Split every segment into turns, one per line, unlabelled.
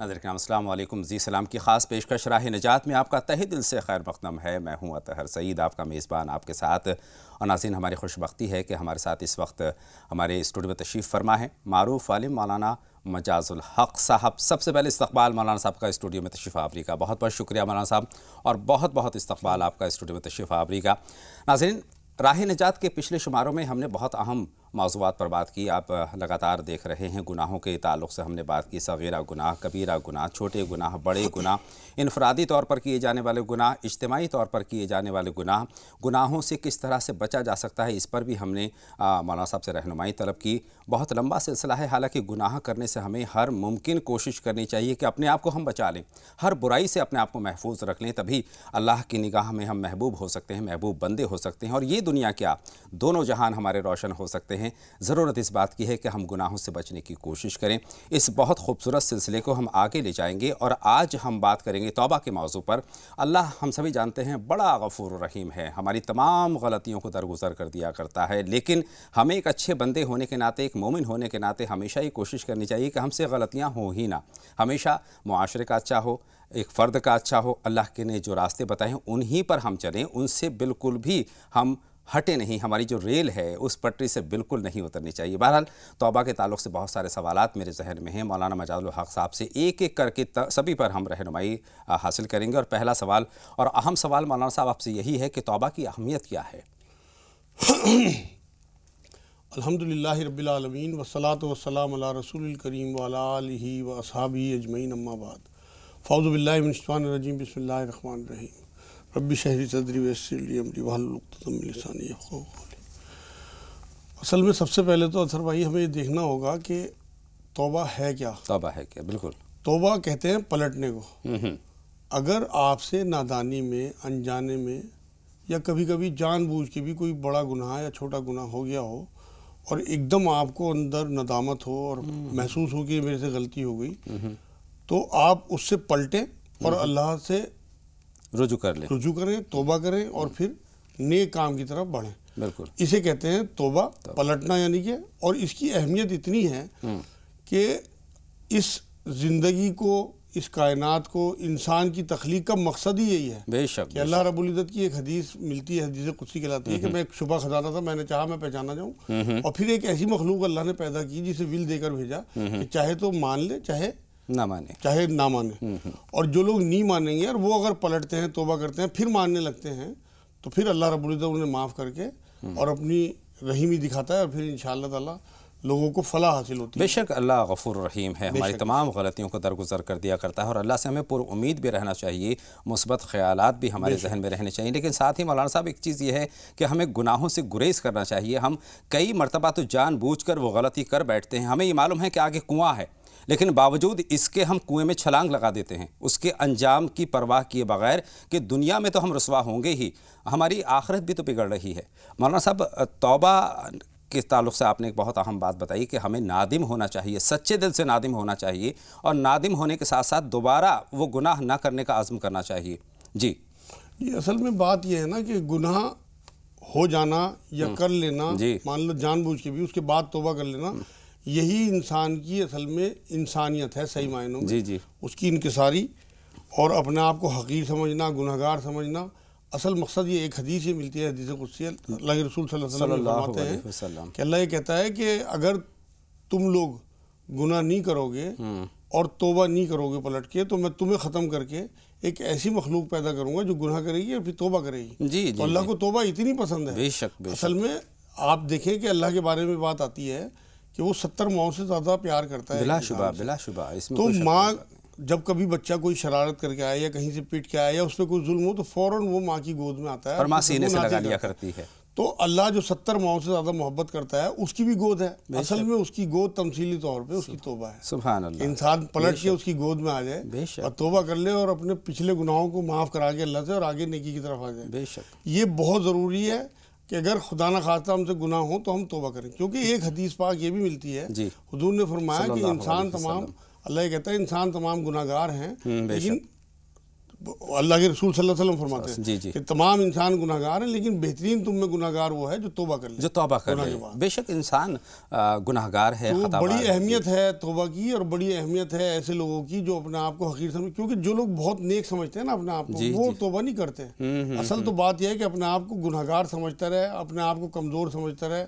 नाज़रीन किराम अस्सलाम वालेकुम। जी सलाम की ख़ास पेशकश राह निजात में आपका तहे दिल से खैर मक़दम है। मैं हूँ अतहर सईद, आपका मेज़बान आपके साथ। और नाज़रीन, हमारी खुशबख्ती है कि हमारे साथ इस वक्त हमारे स्टूडियो में तशरीफ़ फरमा है मारूफ़ आलिम मौलाना मजाज़ुल हक़ साहब। सबसे पहले इस्तक़बाल मौलाना साहब का स्टूडियो में तशरीफ़ आवरी का बहुत बहुत शुक्रिया मौलाना साहब, और बहुत बहुत इस्तक़बाल आपका स्टूडियो में तशरीफ़ आवरी का। नाज़रीन, राह निजात के पिछले शुमारों में हमने बहुत अहम मौज़ूआत पर बात की। आप लगातार देख रहे हैं गुनाहों के ताल्लुक़ से हमने बात की। सग़ीरा गुनाह, कबीरा गुनाह, छोटे गुनाह, बड़े गुनाह, इनफरादी तौर पर किए जाने वाले गुनाह, इज्तिमाई तौर पर किए जाने वाले गुनाह, गुनाहों से किस तरह से बचा जा सकता है, इस पर भी हमने मौलाना साहब से रहनुमाई तलब की। बहुत लंबा सिलसिला है। हालांकि गुनाह करने से हमें हर मुमकिन कोशिश करनी चाहिए कि अपने आप को हम बचा लें, हर बुराई से अपने आप को महफूज रख लें, तभी अल्लाह की निगाह में हम महबूब हो सकते हैं, महबूब बंदे हो सकते हैं, और ये दुनिया क्या दोनों जहान हमारे रोशन हो सकते हैं। ज़रूरत इस बात की है कि हम गुनाहों से बचने की कोशिश करें। इस बहुत खूबसूरत सिलसिले को हम आगे ले जाएंगे और आज हम बात करेंगे तौबा के मौजू पर। अल्लाह, हम सभी जानते हैं, बड़ा गफ़ूर रहीम है, हमारी तमाम गलतियों को दरगुजर कर दिया करता है। लेकिन हमें एक अच्छे बंदे होने के नाते, एक मोमिन होने के नाते हमेशा ही कोशिश करनी चाहिए कि हमसे गलतियाँ हो ही ना। हमेशा मुआशरे का अच्छा हो, एक फ़र्द का अच्छा हो, अल्लाह के ने जो रास्ते बताए हैं उन्हीं पर हम चलें, उनसे बिल्कुल भी हम हटे नहीं। हमारी जो रेल है उस पटरी से बिल्कुल नहीं उतरनी चाहिए। बहरहाल, तौबा के ताल्लुक़ से बहुत सारे सवालात मेरे जहन में हैं। मौलाना मजाज़ुल हक़ साहब से एक एक करके सभी पर हम रहनुमाई हासिल करेंगे। और पहला सवाल और अहम सवाल मौलाना साहब आपसे यही है कि तौबा की अहमियत क्या है?
अल्हम्दुलिल्लाहि रब्बिल आलमीन वस्सलातु वस्सलामु अला रसूलिल करीम व अला आलिहि व अस्हाबिहि अजमईन, अम्मा बाद। फ़ौज़ु बिल्लाहि मिनश शैतानिर रजीम, बिस्मिल्लाहिर रहमानिर रहीम। रब्बि शरह सदरी वयस्सिर ली अमरी वहलुल उक़दतम मिन लिसानी यफ़क़हू क़ौली। असल में सबसे पहले तो अतहर भाई हमें ये देखना होगा कि तौबा है क्या।
तौबा है क्या? बिल्कुल।
तौबा कहते हैं पलटने को। अगर आपसे नादानी में, अनजाने में, या कभी कभी जानबूझ के भी कोई बड़ा गुनाह या छोटा गुनाह हो गया हो और एकदम आपको अंदर नदामत हो और महसूस हो कि मेरे से गलती हो गई, तो आप उससे पलटें और अल्लाह से रुजू करें, तौबा करें और फिर नेक काम की तरफ बढ़ें।
बिल्कुल,
इसे कहते हैं तौबा, पलटना यानी कि। और इसकी अहमियत इतनी है कि इस ज़िंदगी को, इस कायनात को, इंसान की तख्लीक का मकसद ही यही है।
बेशक
कि अल्लाह रब्बुल इज़्ज़त की एक हदीस मिलती है, हदीस कुदसी कहलाती है कि मैं एक शुबा खजाना था, मैंने चाहा मैं पहचाना जाऊँ, और फिर एक ऐसी मखलूक अल्लाह ने पैदा की जिसे विल देकर भेजा कि चाहे तो मान ले, चाहे ना माने। और जो लोग नहीं मानेंगे और वो अगर पलटते हैं, तौबा करते हैं, फिर मानने लगते हैं, तो फिर अल्लाह रब्बुल इज़्ज़त उन्हें माफ़ करके और अपनी रहीमी दिखाता है और फिर इंशाअल्लाह ताला लोगों को फलाह हासिल होती है।
बेशक अल्लाह गफ़ूर रहीम है, हमारी तमाम गलतियों को दरगुजर कर दिया करता है, और अल्लाह से हमें पुरुम्मीद भी रहना चाहिए, मुस्बत ख़यालात भी हमारे जहन में रहने चाहिए। लेकिन साथ ही मौलाना साहब एक चीज़ ये है कि हमें गुनाहों से गुरेज़ करना चाहिए। हम कई मरतबा तो जानबूझकर वो गलती कर बैठते हैं, हमें ये मालूम है कि आगे कुआँ है, लेकिन बावजूद इसके हम कुएं में छलांग लगा देते हैं, उसके अंजाम की परवाह किए बगैर कि दुनिया में तो हम रुसवा होंगे ही, हमारी आखिरत भी तो बिगड़ रही है। मौलाना साहब, तौबा के ताल्लुक़ से आपने एक बहुत अहम बात बताई कि हमें नादिम होना चाहिए, सच्चे दिल से नादिम होना चाहिए, और नादिम होने के साथ साथ दोबारा वो गुनाह ना करने का आज़म करना चाहिए। जी,
ये असल में बात ये है ना कि गुनाह हो जाना या कर लेना, मान लो जानबूझ के भी, उसके बाद तौबा कर लेना, यही इंसान की असल में इंसानियत है सही मायनों में।
जी,
उसकी इनकिसारी और अपने आप को हकीर समझना, गुनहगार समझना। असल मकसद ये एक हदीस ही मिलती है, हदीस कुदसी, अल्लाह के रसूल सल्लल्लाहु अलैहि वसल्लम हैं कि अल्लाह ये कहता है कि अगर तुम लोग गुनाह नहीं करोगे और तौबा नहीं करोगे पलट के, तो मैं तुम्हें ख़त्म करके एक ऐसी मखलूक पैदा करूँगा जो गुनाह करेगी और फिर तौबा करेगी।
जी,
तो अल्लाह को तौबा इतनी पसंद है।
बेशक।
असल में आप देखें कि अल्लाह के बारे में बात आती है कि वो 70 माओं से ज़्यादा प्यार करता है।
बिलाशुबा।
तो माँ जब कभी बच्चा कोई शरारत करके आए या कहीं से पीट के आए या उस पर कोई जुल्म हो, तो फ़ौरन वो माँ की गोद में आता है
और माँ सीने से लगा लिया करती है।
तो अल्लाह जो 70 माओं से ज़्यादा मोहब्बत करता है, उसकी भी गोद है। असल में उसकी गोद तमसीली तौर पे उसकी तौबा है।
सुभान अल्लाह।
इंसान पलट के उसकी गोद में आ जाए और तौबा कर ले और अपने पिछले गुनाहों को माफ़ करा के अल्लाह से और आगे नेकी की तरफ आ जाए।
बेशक
ये बहुत ज़रूरी है कि अगर खुदा न खास्ता हमसे गुनाह हो तो हम तौबा करें, क्योंकि एक हदीस पाक ये भी मिलती है, हुजूर ने फरमाया कि इंसान तमाम, अल्लाह कहता है इंसान तमाम गुनाहगार हैं, लेकिन अल्लाह के रसूल सल्लल्लाहु अलैहि वसल्लम फरमाते हैं
जी जी
कि तमाम इंसान गुनाहगार हैं, लेकिन बेहतरीन तुम में गुनाहगार वो है जो तौबा कर ले,
जो तौबा कर ले। बेशक इंसान गुनाहगार है,
तो बड़ी अहमियत है तौबा की, और बड़ी अहमियत है ऐसे लोगों की जो अपने आप को हकीर समझ, क्योंकि जो लोग बहुत नेक समझते हैं ना अपने आप को, वो तौबा नहीं करते। असल तो बात यह है कि अपने आप को गुनाहगार समझता रहे, अपने आप को कमज़ोर समझता रहे,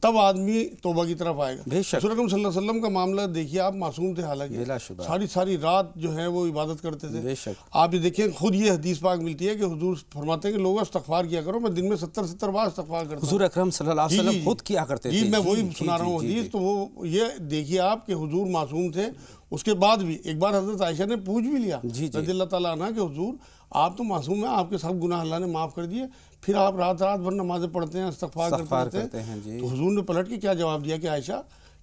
तब आदमी तौबा की तरफ आएगा। रसूल अकरम सल्लल्लाहु अलैहि वसल्लम का मामला देखिए, आप मासूम थे, हालांकि सारी रात जो है वो इबादत करते थे। आप ये देखिए, खुद ये हदीस पाक मिलती है कि हुजूर फरमाते हैं कि लोगों इस्तग़फ़ार किया करो, मैं दिन में 70 बार इस्तग़फ़ार करता हूं।
हुजूर अकरम सल्लल्लाहु अलैहि वसल्लम खुद किया करते थे।
जी, मैं वही सुना रहा हूँ हदीस। तो वो ये देखिए आप कि हुजूर मासूम थे, उसके बाद भी एक बार हज़रत आयशा ने पूछ भी लिया रज़ियल्लाहु ताला अन्हा कि हुजूर आप तो मासूम हैं, आपके सब गुनाह अल्लाह ने माफ़ कर दिए, फिर आप रात भर नमाज़ें पढ़ते हैं, इस्तग़फ़ार करते हैं। तो हुजूर ने पलट के क्या जवाब दिया कि आयशा,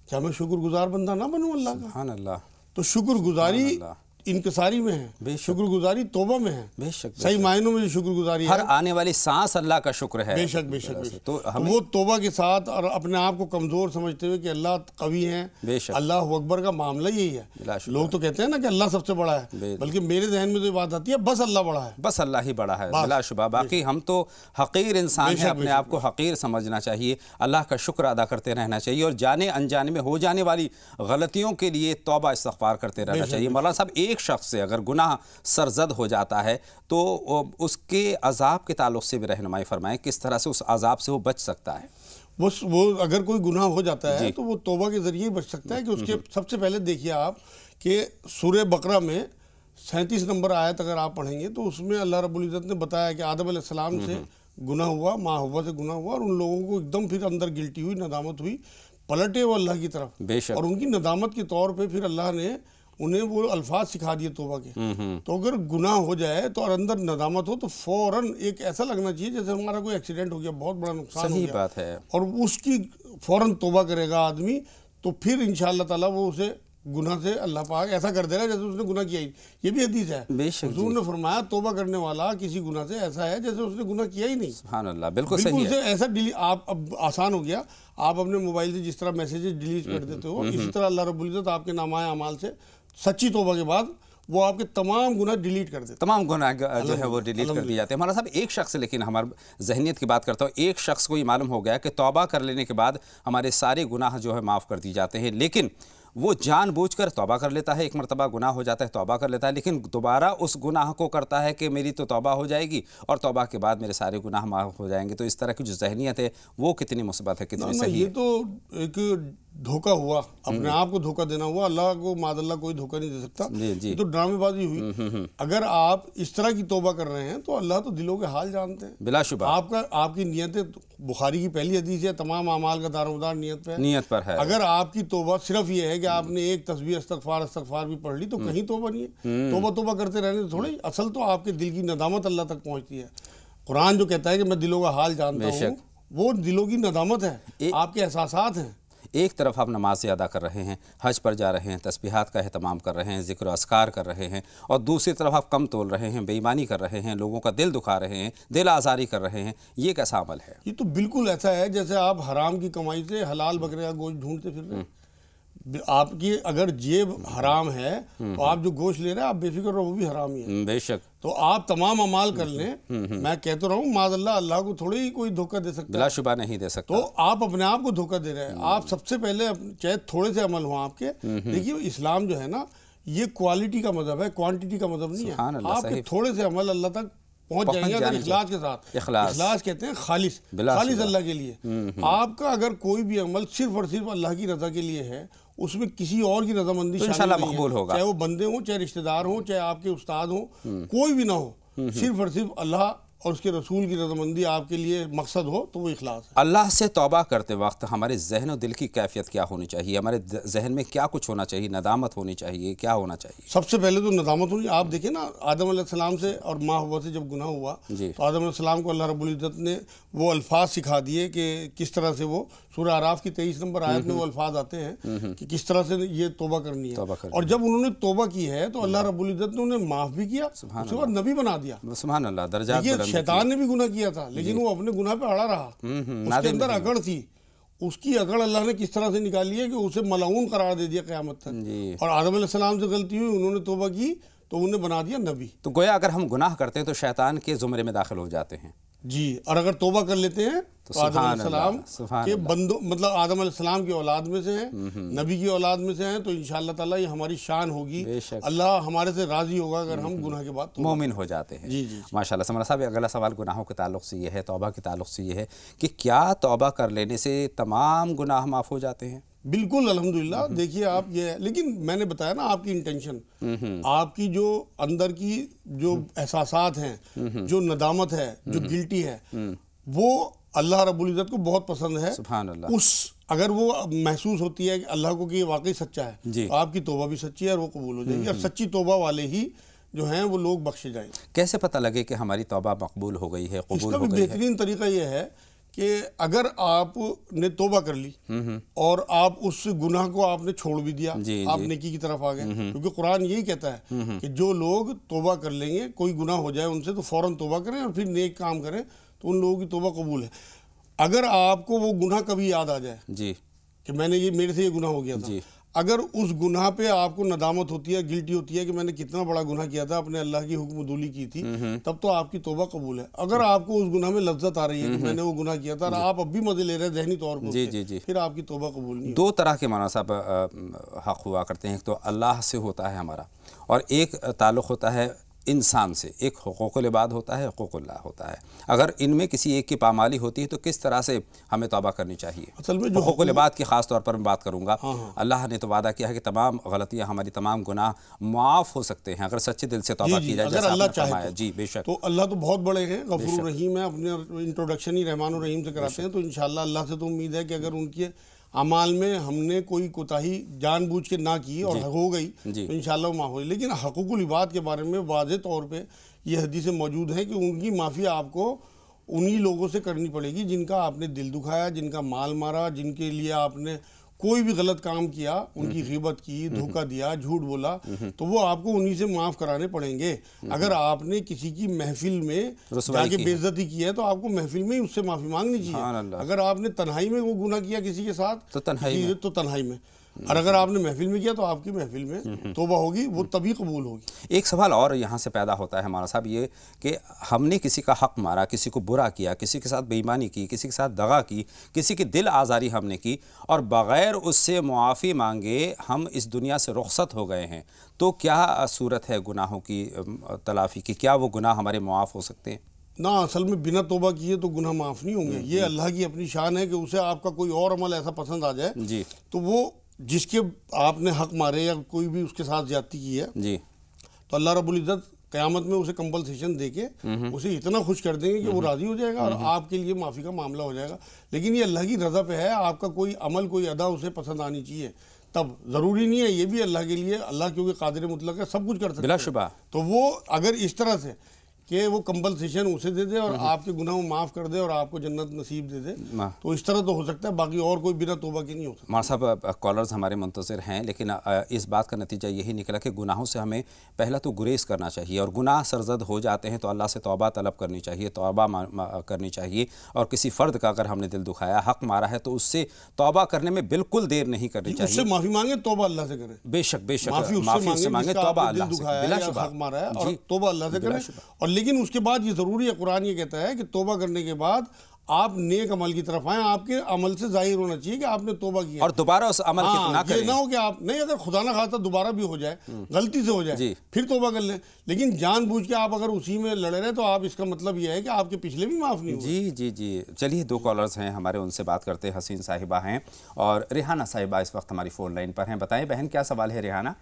क्या मैं शुक्रगुजार बंदा ना बनूं अल्लाह का?
सुभान अल्लाह।
तो शुक्रगुजारी इनकिसारी में है, शुक्रगुजारी तौबा में है।
बेशक
सही मायनों में जो शुक्रगुजारी है,
हर आने वाली सांस अल्लाह का शुक्र है।
बेशक बेशक बेशक। तो वो तौबा के साथ और अपने आप को कमज़ोर समझते हुए कि अल्लाह कवी हैं, अल्लाह अकबर का मामला यही है। लोग तो कहते हैं ना कि अल्लाह सबसे बड़ा है, बल्कि मेरे जहन में तो ये बात आती है बस अल्लाह बड़ा है,
बस अल्लाह ही बड़ा है बिलाशुबा। बाकी हम तो हकीर इंसान हैं, अपने आप को हकीर समझना चाहिए, अल्लाह का शुक्र अदा करते रहना चाहिए, और जाने अनजाने में हो जाने वाली गलतियों के लिए तौबा इस्तग़फ़ार करते रहना चाहिए। मौलाना साहब, एक शख्स से अगर गुनाह सरजद हो जाता है तो उसके अजाब के ताल्लुक से भी रहनुमाई फरमाएं, किस तरह से उस अजाब से वो बच सकता है?
वो अगर कोई गुनाह हो जाता है तो वो तौबा के ज़रिए बच सकता है। कि उसके सबसे पहले देखिए आप कि सूरह बकरा में 37 नंबर आयत अगर आप पढ़ेंगे तो उसमें अल्लाह रब्बुल इज़्ज़त ने बताया कि आदम अलैहिस्सलाम से गुनाह हुआ, माँ हव्वा से गुनाह हुआ, और उन लोगों को एकदम फिर अंदर गिल्टी हुई, नदामत हुई, पलटे वो अल्लाह की तरफ, और उनकी नदामत के तौर पे फिर अल्लाह ने उन्हें वो अल्फाज सिखा दिए तौबा के। तो अगर गुनाह हो जाए तो और अंदर नदामत हो तो फौरन एक ऐसा लगना चाहिए जैसे हमारा कोई एक्सीडेंट हो गया, बहुत बड़ा नुकसान हो गया,
बात है, और
उसकी फौरन तौबा करेगा आदमी, तो फिर इंशाअल्लाह ताला वो उसे गुनाह से अल्लाह पाक ऐसा कर देगा जैसे उसने गुनाह किया ही। ये भी हदीस है, हुजूर ने फरमाया तौबा करने वाला किसी गुनाह से ऐसा है जैसे उसने गुनाह किया ही नहीं।
सुभान अल्लाह, बिल्कुल सही है।
ऐसा आप अब आसान हो गया, आप अपने मोबाइल से जिस तरह मैसेजेस डिलीट कर देते हो, इसी तरह अल्लाह रब्बुल इज़्ज़त आपके नामाए अमाल से सच्ची तौबा के बाद वो आपके तमाम गुनाह डिलीट कर देते,
तमाम गुनाह जो है वो डिलीट कर दिए जाते हैं। हमारा साहब, एक शख्स, लेकिन हमारे जहनियत की बात करता हूँ, एक शख्स को ये मालूम हो गया कि तौबा कर लेने के बाद हमारे सारे गुनाह जो है माफ़ कर दिए जाते हैं, लेकिन वो जानबूझकर तौबा कर लेता है, एक मरतबा गुनाह हो जाता है, तौबा कर लेता है, लेकिन दोबारा उस गुनाह को करता है कि मेरी तो तौबा हो जाएगी और तौबा के बाद मेरे सारे गुनाह माफ़ हो जाएंगे। तो इस तरह की जो जहनियत है वो कितनी मुस्बत है, कितनी सही है?
ये तो एक धोखा हुआ, अपने आप को धोखा देना हुआ, अल्लाह को मादल्ला कोई धोखा नहीं दे सकता। ये तो ड्रामेबाजी हुई। अगर आप इस तरह की तौबा कर रहे हैं तो अल्लाह तो दिलों के हाल जानते हैं
बिलाशुबा।
आपकी नीयतें, बुखारी की पहली हदीस है, तमाम अमाल का दारोमदार नीयत पर है। अगर आपकी तौबा सिर्फ ये है कि आपने एक तस्बीह इस्तग़फ़ार भी पढ़ ली तो कहीं तौबा नहीं है। तौबा करते रहने से थोड़ी, असल तो आपके दिल की नदामत अल्लाह तक पहुँचती है। कुरान जो कहता है कि मैं दिलों का हाल जानता हूँ, वो दिलों की नदामत है, आपके एहसासात हैं।
एक तरफ आप नमाज़ें अदा कर रहे हैं, हज पर जा रहे हैं, तस्बीहात का एहतमाम कर रहे हैं, ज़िक्र अस्कार कर रहे हैं, और दूसरी तरफ आप कम तोल रहे हैं, बेईमानी कर रहे हैं, लोगों का दिल दुखा रहे हैं, दिल आज़ारी कर रहे हैं, ये कैसा अमल है?
ये तो बिल्कुल ऐसा है जैसे आप हराम की कमाई से हलाल बकरे का गोश्त ढूंढते फिर रहे हैं। आपकी अगर जेब हराम है तो आप जो गोश्त ले रहे हैं आप बेफिक्र रहो, वो भी हराम ही है।
बेशक। तो
आप तमाम अमाल कर लें, मैं कहता रहा हूँ माज़अल्लाह, अल्लाह को थोड़ी ही कोई धोखा दे सकता है,
बिलाशुबा नहीं दे सकता।
तो आप अपने आप को धोखा दे रहे हैं। आप सबसे पहले चाहे थोड़े से अमल हो आपके, देखिए इस्लाम जो है ना ये क्वालिटी का मजहब है, क्वांटिटी का मजहब नहीं है। आपके थोड़े से अमल अल्लाह तक पहुंच जाएंगे अगर इखलास के साथ। इखलास कहते हैं खालिस अल्लाह के लिए। आपका अगर कोई भी अमल सिर्फ और सिर्फ अल्लाह की रजा के लिए है, उसमें किसी और की रजामंदी शामिल नहीं है, चाहे वो बंदे हों, चाहे रिश्तेदार हों, चाहे आपके उस्ताद हों, कोई भी ना हो, सिर्फ और सिर्फ अल्लाह और उसके रसूल की रजामंदी आपके लिए मकसद हो, तो वो इखलास है।
अल्लाह से तौबा करते वक्त हमारे जहन और दिल की कैफियत क्या होनी चाहिए? हमारे जहन में क्या कुछ होना चाहिए? नदामत होनी चाहिए, क्या होना चाहिए?
सबसे पहले तो नदामत होनी। आप देखिए ना, आदम अलैहिस्सलाम से और माँ हव्वा से जब गुनाह हुआ तो आदम अलैहिस्सलाम को अल्लाह रब्बुल इज़्ज़त ने वो अल्फाज सिखा दिए कि किस तरह से वो सूरह आराफ की 23 नंबर आयत में वो अल्फाज आते हैं कि किस तरह से ये तौबा करनी है। और जब उन्होंने तौबा की है तो अल्लाह रब्बुल इज़्ज़त ने उन्हें माफ़ भी किया, उसके बाद नबी बना दिया।
सुभान अल्लाह, दर्जात।
शैतान ने भी गुनाह किया था लेकिन वो अपने गुनाह पे अड़ा रहा, उसके अंदर अकड़ थी, उसकी अकड़ अल्लाह ने किस तरह से निकाली है कि उसे मलऊन करार दे दिया क़यामत तक। और आदम अलैहिस्सलाम से गलती हुई, उन्होंने तौबा की तो उन्हें बना दिया नबी।
तो गोया अगर हम गुनाह करते हैं तो शैतान के ज़ुमरे में दाखिल हो जाते हैं
जी, और अगर तौबा कर लेते हैं तो आदम अलैहिस्सलाम के बंदों, मतलब आदम अलैहिस्सलाम की औलाद में से हैं, नबी की औलाद में से हैं, तो इंशाअल्लाह ताला ये हमारी शान होगी, अल्लाह हमारे से राज़ी होगा अगर हम गुनाह के बाद
मोमिन हो जाते हैं।
जी जी
माशाअल्लाह। समरा साहब, अगला सवाल गुनाहों के ताल्लुक़ से ये है, तौबा के ताल्लुक़ से ये है कि क्या तौबा कर लेने से तमाम गुनाह माफ़ हो जाते हैं?
बिल्कुल अल्हम्दुलिल्लाह। देखिए आप ये, लेकिन मैंने बताया ना आपकी इंटेंशन, आपकी जो अंदर की जो एहसासात हैं, जो नदामत है, जो गिल्टी है, वो अल्लाह रब्बुल इज़्ज़त को बहुत पसंद है।
सुभान अल्लाह।
उस अगर वो महसूस होती है कि अल्लाह को कि ये वाकई सच्चा है, तो आपकी तौबा भी सच्ची है और वो कबूल हो जाएगी, और सच्ची तौबा वाले ही जो हैं वो लोग बख्शे जाएंगे।
कैसे पता लगे कि हमारी तौबा मकबूल हो गई है, कबूल हो गई है?
इसका भी बेहतरीन तरीका ये है कि अगर आपने तौबा कर ली और आप उस गुनाह को आपने छोड़ भी दिया, आप नेकी की तरफ आ गए, क्योंकि कुरान यही कहता है कि जो लोग तौबा कर लेंगे, कोई गुनाह हो जाए उनसे तो फ़ौरन तौबा करें और फिर नेक काम करें, तो उन लोगों की तौबा कबूल है। अगर आपको वो गुनाह कभी याद आ जाए
जी
कि मैंने ये, मेरे से ये गुनाह हो गया था, अगर उस गुनाह पे आपको नदामत होती है, गिल्टी होती है कि मैंने कितना बड़ा गुनाह किया था, अपने अल्लाह की हुक्मदूली की थी, तब तो आपकी तौबा कबूल है। अगर आपको उस गुनाह में लज्जत आ रही है कि मैंने वो गुनाह किया था और आप अब भी मजे ले रहे हैं ज़हनी तौर पर, जी, फिर आपकी तौबा कबूल नहीं।
दो तरह के मौलाना साहब हक़ हुआ करते हैं, एक तो अल्लाह से होता है हमारा, और एक ताल्लुक़ होता है इंसान से, एक हुकूकुल इबाद होता है, हुकूकुल्लाह होता है। अगर इनमें किसी एक की पामाली होती है तो किस तरह से हमें तौबा करनी चाहिए?
असल में जो
हुकूकुल इबाद की ख़ास तौर पर मैं बात करूँगा, अल्लाह ने तो वादा किया है कि तमाम गलतियाँ, हमारी तमाम गुनाह माफ़ हो सकते हैं अगर सच्चे दिल से तौबा की जाए,
अगर अल्लाह चाहे।
जी बेशक।
तो अल्लाह तो बहुत बड़े हैं, गफूर रहीम है, अपने इंट्रोडक्शन ही रहमान और रहीम से कराते हैं, तो इंशाअल्लाह अल्लाह से तो उम्मीद है कि अगर उनके अमाल में हमने कोई कोताही जानबूझ के ना की और हो गई तो इंशाअल्लाह माफ़ हो। लेकिन हक़ूक़ुल इबाद के बारे में वाज़ेह तौर पे ये हदीसें मौजूद हैं कि उनकी माफ़ी आपको उन्हीं लोगों से करनी पड़ेगी जिनका आपने दिल दुखाया, जिनका माल मारा, जिनके लिए आपने कोई भी गलत काम किया, उनकी ग़ीबत की, धोखा दिया, झूठ बोला, तो वो आपको उन्हीं से माफ़ कराने पड़ेंगे। अगर आपने किसी की महफिल में जाके बेइज्जती की है तो आपको महफिल में ही उससे माफ़ी मांगनी चाहिए। अगर आपने तन्हाई में वो गुनाह किया किसी के साथ तो तन्हाई में, और अगर आपने महफिल में किया तो आपकी महफिल में तौबा होगी, वो तभी कबूल होगी।
एक सवाल और यहाँ से पैदा होता है मौलाना साहब, ये कि हमने किसी का हक़ मारा, किसी को बुरा किया, किसी के साथ बेईमानी की, किसी के साथ दगा की, किसी की दिल आज़ारी हमने की, और बग़ैर उससे मुआफ़ी मांगे हम इस दुनिया से रुख़सत हो गए हैं, तो क्या सूरत है गुनाहों की तलाफ़ी की? क्या वो गुनाह हमारे मुआफ़ हो सकते हैं?
ना, असल में बिना तौबा किए तो गुनाह माफ़ नहीं होंगे। ये अल्लाह की अपनी शान है कि उसे आपका कोई और अमल ऐसा पसंद आ जाए
जी,
तो वो जिसके आपने हक़ मारे या कोई भी उसके साथ ज़्यादती की है
जी,
तो अल्लाह रब्बुल इज़्ज़त क़यामत में उसे कंपलसेशन देके उसे इतना खुश कर देंगे कि वो राज़ी हो जाएगा और आपके लिए माफ़ी का मामला हो जाएगा। लेकिन ये अल्लाह की रज़ा पे है, आपका कोई अमल, कोई अदा उसे पसंद आनी चाहिए, तब ज़रूरी नहीं है, ये भी अल्लाह के लिए, अल्लाह क्योंकि कादिर मुतलक है, सब कुछ कर सकता है
बिलाशुबा।
तो वो अगर इस तरह से कि वो कंपलसेशन उसे दे दे और आपके गुनाहों माफ़ कर दे और आपको जन्नत नसीब दे दे, तो इस तरह तो हो सकता है, बाकी और कोई बिना तौबा के नहीं हो सकता।
मौलाना साहब, कॉलर्स हमारे मुंतज़िर हैं, लेकिन इस बात का नतीजा यही निकला कि गुनाहों से हमें पहला तो गुरेज करना चाहिए, और गुनाह सरजद हो जाते हैं तो अल्लाह से तौबा तलब करनी चाहिए, तौबा करनी चाहिए, और किसी फ़र्द का अगर हमने दिल दुखाया, हक़ मारा है, तो उससे तौबा करने में बिल्कुल देर नहीं करनी चाहिए।
उससे माफ़ी मांगे, तौबा अल्लाह से करें।
बेशक बेशक,
माफ़ी उससे मांगे, तौबा अल्लाह से, हक़ मारा है और तौबा अल्लाह से करें। और लेकिन उसके बाद ये ज़रूरी है, कुरान ये कहता है कि तौबा करने के बाद आप नेक अमल की तरफ आएँ, आपके अमल से जाहिर होना चाहिए कि आपने तौबा किया
और दोबारा उस अमल की ना करें।
ये ना हो कि आप नहीं, अगर खुदा ना खास्ता दोबारा भी हो जाए, गलती से हो जाए, फिर तौबा कर लें, लेकिन जानबूझ के आप अगर उसी में लड़े रहे तो आप, इसका मतलब ये है कि आपके पिछले भी माफ़ नहीं हुए।
जी जी जी, चलिए दो कॉलर्स हैं हमारे, उनसे बात करते हैं। हसीन साहिबा हैं और रेहाना साहिबा इस वक्त हमारी फ़ोन लाइन पर हैं। बताएं बहन, क्या सवाल है? रेहाना,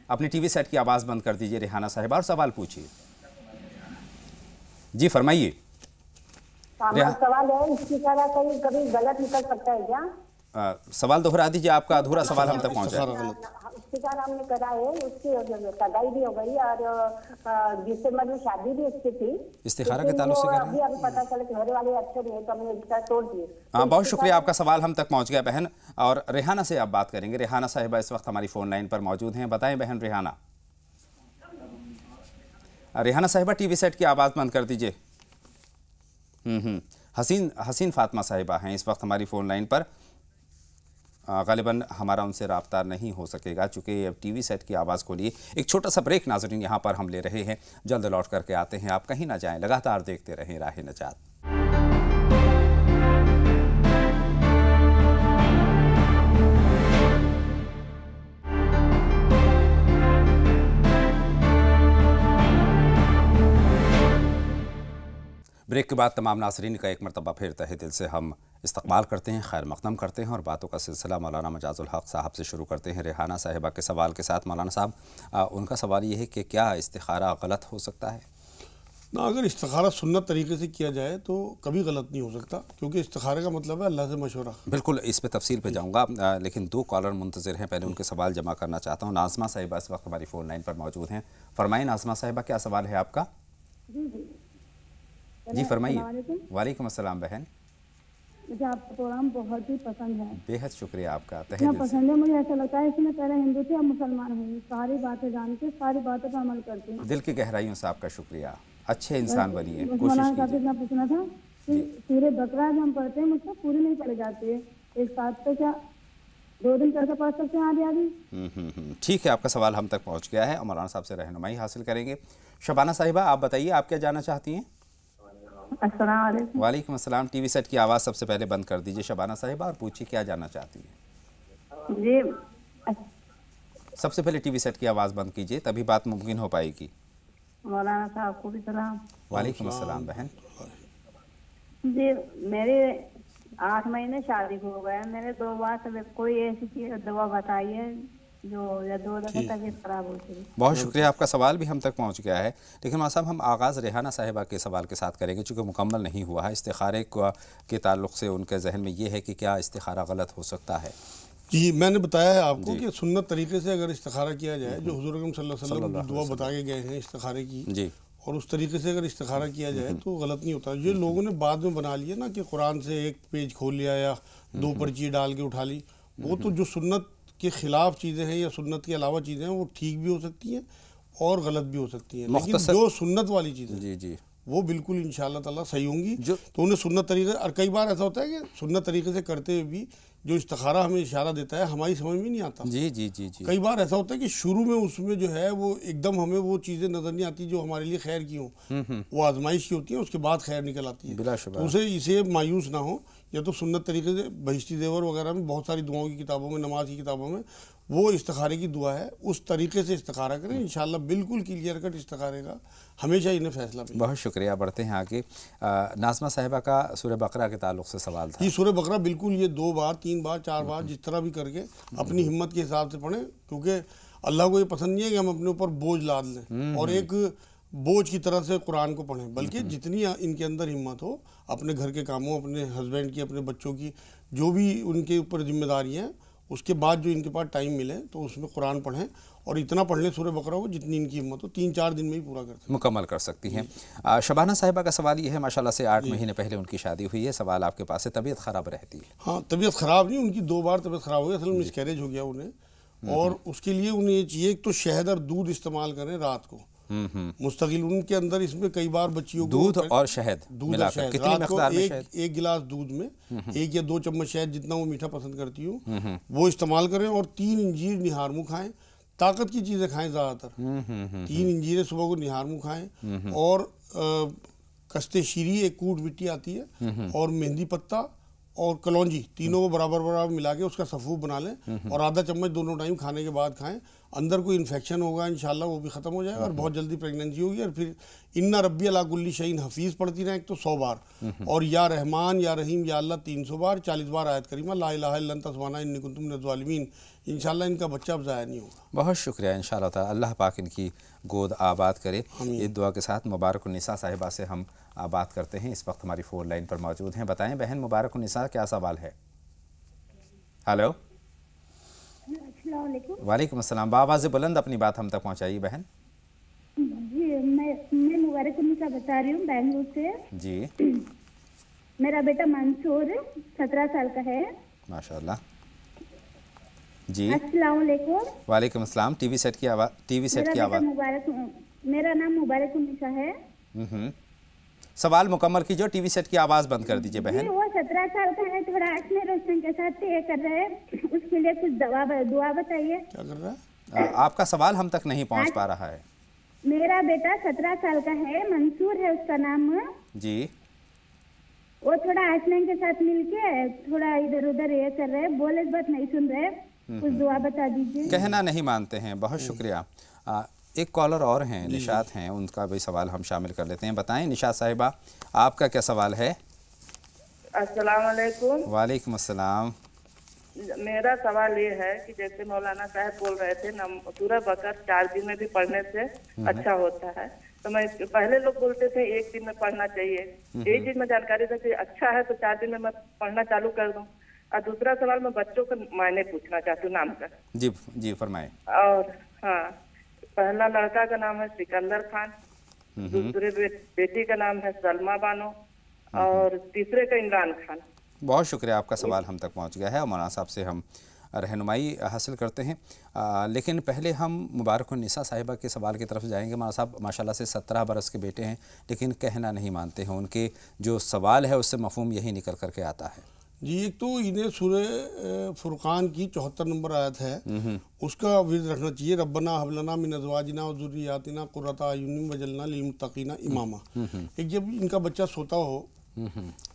अपनी टीवी सेट की आवाज़ बंद कर दीजिए रेहाना साहिबा और सवाल पूछिए। जी फरमाइए।
सवाल है, इसकी तरह कभी गलत निकल सकता है क्या?
सवाल दोहरा दीजिए, आपका अधूरा सवाल हम तक पहुंचा।
इफ्तिकार हमने करा है, उसकी सगाई भी हो गई और दिसंबर में शादी भी उसकी थी।
इस्तिखारा के ताल्लुक से कह रहे हैं?
अभी पता चला कि घर वाले अच्छे नहीं तो हमने रिश्ता तोड़ दिए।
हाँ, बहुत शुक्रिया, आपका सवाल हम तक पहुंच गया बहन। और रेहाना से आप बात करेंगे। रेहाना साहिबा इस वक्त हमारी फ़ोन लाइन पर मौजूद हैं। बताएं बहन रेहाना। रेहाना साहिबा, टीवी सेट की आवाज़ बंद कर दीजिए। हसीन फातिमा साहिबा हैं इस वक्त हमारी फ़ोन लाइन पर। ग़ालिबन हमारा उनसे रब्ता नहीं हो सकेगा, चूँकि अब टीवी सेट की आवाज़ को लिए एक छोटा सा ब्रेक नाज़रीन यहाँ पर हम ले रहे हैं। जल्द लौट करके आते हैं, आप कहीं ना जाएँ, लगातार देखते रहें राह नजात। ब्रेक के बाद तमाम नाज़रीन का एक मरतबा फिर तहे दिल से हम इस्तकबाल करते हैं, खैर मक़दम करते हैं और बातों का सिलसिला मौलाना मजाजुल हक़ साहब से शुरू करते हैं रेहाना साहिबा के सवाल के साथ। मौलाना साहब, उनका सवाल ये है कि क्या इस्तिखारा गलत हो सकता है?
ना, अगर इस्तिखारा सुन्नत तरीके से किया जाए तो कभी गलत नहीं हो सकता, क्योंकि इस्तिखारे का मतलब है अल्लाह से मशवरा।
बिल्कुल, इस पे तफसील पे जाऊँगा, लेकिन 2 कॉलर मुंतज़िर हैं, पहले उनके सवाल जमा करना चाहता हूँ। नाज़मा साहिबा इस वक्त हमारी फ़ोन लाइन पर मौजूद हैं। फरमाइए नाज़मा साहिबा, क्या सवाल है आपका? जी फरमाइए। वालेकुम अस्सलाम बहन।
मुझे आपका प्रोग्राम बहुत ही पसंद है।
बेहद शुक्रिया आपका।
इतना पसंद है, मुझे ऐसा लगता है इसमें पहले हिंदू थे अब मुसलमान हुए, सारी बातें जान के सारी बातों पर अमल करते हैं।
दिल की गहराइयों से आपका शुक्रिया। अच्छे इंसान बनिए, कोशिश कीजिए।
इतना पूछना था कि सूरह बकरा जो हम पढ़ते हैं मुझसे पूरी नहीं पढ़ी जाती है, एक साथ पे क्या 2 दिन करके पढ़ सकते हैं आधी आधी?
ठीक है, आपका सवाल हम तक पहुँच गया है और मौलाना साहब से रहनुमाई हासिल करेंगे। शबाना साहिबा, आप बताइए, आप क्या जानना चाहती हैं? वालेकुम अस्सलाम। टीवी सेट की आवाज़ सबसे पहले बंद कर दीजिए शबाना साहिबा और पूछिए क्या जानना चाहती हैं।
जी,
सबसे पहले टीवी सेट की आवाज़ बंद कीजिए, तभी बात मुमकिन हो पाएगी।
मौलाना साहब को भी सलाम।
वालेकुम अस्सलाम बहन।
जी, मेरे 8 महीने शादी को हो गए, मैंने 2 बार कोई ऐसी चीज दवा बताई है जो या 2 दफे तबीयत खराब होती है।
बहुत शुक्रिया, आपका सवाल भी हम तक पहुंच गया है। लेकिन मौलाना साहब, हम आगाज़ रेहाना साहिबा के सवाल के साथ करेंगे, चूँकि मुकम्मल नहीं हुआ है। इस्तिखारे के ताल्लुक़ से उनके जहन में ये है कि क्या इस्तिखारा गलत हो सकता है?
जी, मैंने बताया है आपको कि सुन्नत तरीके से अगर इस्तिखारा किया जाए, जो हुज़ूर अकरम सल्लल्लाहु अलैहि वसल्लम की दुआ बता के गए हैं इस्तिखारे की
जी,
और उस तरीके से अगर इस्तिखारा किया जाए तो गलत नहीं होता। ये लोगों ने बाद में बना लिया ना कि कुरान से एक पेज खोल लिया या 2 पर्ची डाल के उठा ली, वो तो जो सुन्नत के ख़िलाफ़ चीज़ें हैं या सुन्नत के अलावा चीज़ें हैं वो ठीक भी हो सकती हैं और गलत भी हो सकती हैं, लेकिन जो सुन्नत वाली चीज़ें
जी जी
वो बिल्कुल इंशाअल्लाह ताला सही होंगी। तो उन्हें सुन्नत तरीके, और कई बार ऐसा होता है कि सुन्नत तरीके से करते हुए भी जो इस्तिखारा हमें इशारा देता है हमारी समझ में नहीं आता।
जी जी जी जी
कई बार ऐसा होता है कि शुरू में उसमें जो है वो एकदम हमें वो चीज़ें नज़र नहीं आती जो हमारे लिए खैर की हों, वो आजमाइश की होती है, उसके बाद खैर निकल आती है। तो उसे इसे मायूस ना हो, या तो सुन्नत तरीके से बहिश्ती ज़ेवर वगैरह में बहुत सारी दुआओं की किताबों में, नमाज की किताबों में वो इस्तिखारे की दुआ है, उस तरीके से इस्तिखारा करें, इंशाअल्लाह बिल्कुल क्लियर कट इस्तिखारे का हमेशा इन्हें फैसला मिले।
बहुत शुक्रिया। बढ़ते हैं आगे। नाज़मा साहिबा का सूरह बकरा के ताल्लुक़ से सवाल था।
जी, सूरह बकरा बिल्कुल ये 2 बार 3 बार 4 बार जिस तरह भी करके अपनी हिम्मत के हिसाब से पढ़ें, क्योंकि अल्लाह को ये पसंद नहीं है कि हम अपने ऊपर बोझ लाद लें और एक बोझ की तरह से कुरान को पढ़ें, बल्कि जितनी इनके अंदर हिम्मत हो, अपने घर के कामों, अपने हस्बैंड की, अपने बच्चों की, जो भी उनके ऊपर जिम्मेदारियाँ हैं, उसके बाद जो इनके पास टाइम मिले तो उसमें कुरान पढ़ें और इतना पढ़ लें सूरह बकरा को जितनी इनकी हिम्मत हो, 3-4 दिन में ही पूरा करते
मुकम्मल कर सकती हैं। शबाना साहिबा का सवाल ये है, माशाल्लाह से 8 महीने पहले उनकी शादी हुई है, सवाल आपके पास है, तबीयत ख़राब रहती है।
हाँ, तबीयत ख़राब नहीं, उनकी 2 बार तबीयत ख़राब हो गई, असल में मिसकैरेज हो गया उन्हें, और उसके लिए उन्हें ये चाहिए तो शहद और दूध इस्तेमाल करें रात को मुस्तकिल। उनके अंदर इसमें कई बार बच्चियों को
दूध और शहद मिलाकर कितनी मकदार में शहद?
1 गिलास दूध में 1 या 2 चम्मच शहद, जितना वो मीठा पसंद करती हूँ वो इस्तेमाल करें, और 3 इंजीर निहारमू खाएं। ताकत की चीज़ें खाएं ज़्यादातर। 3 इंजीरें सुबह को निहारमू खाएं, और कस्ते शीरी, एक कूट मिट्टी आती है, और मेहंदी पत्ता और कलौंजी, तीनों को बराबर बराबर मिला के उसका सफ़ूफ बना लें और आधा चम्मच दोनों टाइम खाने के बाद खाएं। अंदर कोई इन्फेक्शन होगा इंशाल्लाह वो भी ख़त्म हो जाएगा और बहुत जल्दी प्रेगनेंसी होगी। और फिर इन्ना रब्बी अला कुल्ली शैइन हफीज़ पढ़ती रहें, एक तो 100 बार, और या रहमान या रहीम या अल्लाह 300 बार, 40 बार आयत करीमा ला इलाहा इल्ला अंता सुब्हानका इन्नी कुन्तु मिनज़ ज़ालिमीन। इंशाल्लाह इनका बच्चा अब ज़ाया नहीं होगा।
बहुत शुक्रिया। इंशाल्लाह ताला अल्लाह पाक इनकी गोद आबाद करे। इस दुआ के साथ मुबारकुन्निसा साहिबा से हम बात करते हैं, इस वक्त हमारी फ़ोन लाइन पर मौजूद हैं। बताएं बहन मुबारकुन्निसा, क्या सवाल है? हेलो, वालेकुम अस्सलाम। बावाज़ बुलंद अपनी बात हम तक पहुंचाइए बहन।
जी, मैं मुबारकुन्निसा बता रही हूँ बेंगलुरु से।
जी,
मेरा बेटा मंसूर 17 साल का है।
माशाल्लाह। जी,
अस्सलाम वालेकुम।
वालेकुम अस्सलाम। टीवी सेट की आवाज़
मेरा नाम मुबारकुन्निसा है।
सवाल मुकम्मल कीजिए, टीवी सेट की आवाज़ बंद कर दीजिए बहन।
वो 17 साल का है, थोड़ा अपने रोशन के साथ ये कर रहे हैं, उसके लिए कुछ दुआ बताइए।
क्या कर रहा है?
आपका सवाल हम तक नहीं पहुंच पा रहा है।
मेरा बेटा 17 साल का है, मंसूर है उसका नाम
जी।
वो थोड़ा आसमान के साथ मिलके थोड़ा इधर उधर ये कर रहे हैं, बोले बात नहीं सुन रहे, कुछ दुआ बता दीजिए।
कहना नहीं मानते हैं, बहुत शुक्रिया। एक कॉलर और हैं, निशात हैं, उनका भी सवाल हम शामिल कर लेते हैं। बताएं निशात साहिबा, आपका क्या सवाल है?
अस्सलाम वालेकुम।
वालेकुम अस्सलाम।
मेरा सवाल ये है कि जैसे मौलाना साहब बोल रहे थे सूरह बकरा 4 दिन में भी पढ़ने से अच्छा होता है, तो मैं पहले लोग बोलते थे 1 दिन में पढ़ना चाहिए। एक चीज में जानकारी था कि अच्छा है तो 4 दिन में मैं पढ़ना चालू कर दूं। और दूसरा सवाल मैं बच्चों का मायने पूछना चाहती हूँ, नाम का।
जी जी फरमाए।
और हाँ, पहला लड़का का नाम है सिकंदर खान, दूसरे बेटी का नाम है सलमा बानो, और तीसरे का इमरान खान।
बहुत शुक्रिया, आपका सवाल हम तक पहुंच गया है और मौलाना साहब से हम रहनुमाई हासिल करते हैं। लेकिन पहले हम मुबारकुन्निसा साहिबा के सवाल की तरफ जाएंगे। मौलाना साहब माशाल्लाह से 17 बरस के बेटे हैं, लेकिन कहना नहीं मानते हैं। उनके जो सवाल है उससे मफहूम यही निकल करके आता है।
जी, एक तो इन्हें सूरह फुरकान की 74 नंबर आयत है, उसका विर्द रखना चाहिए। रब्बना हबलना मिन अज़वाजिना व ज़ुर्रियातिना क़ुर्रता अयुनिन वजअलना लिलमुत्तक़ीना इमामा। एक जब इनका बच्चा सोता हो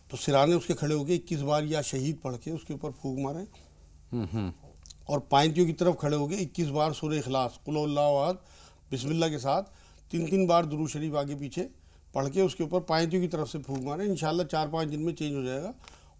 तो सिराने उसके खड़े होकर 21 बार या शहीद पढ़ के उसके ऊपर फूंक मारें, और पायंतियों की तरफ खड़े होकर 21 बार सूरह इखलास कुल हुवल्लाहु अहद बिस्मिल्लाह के साथ 3-3 बार दुरूद शरीफ आगे पीछे पढ़ के उसके ऊपर पायंतियों की तरफ से फूंक मारें। इंशाअल्लाह 4-5 दिन में चेंज हो जाएगा।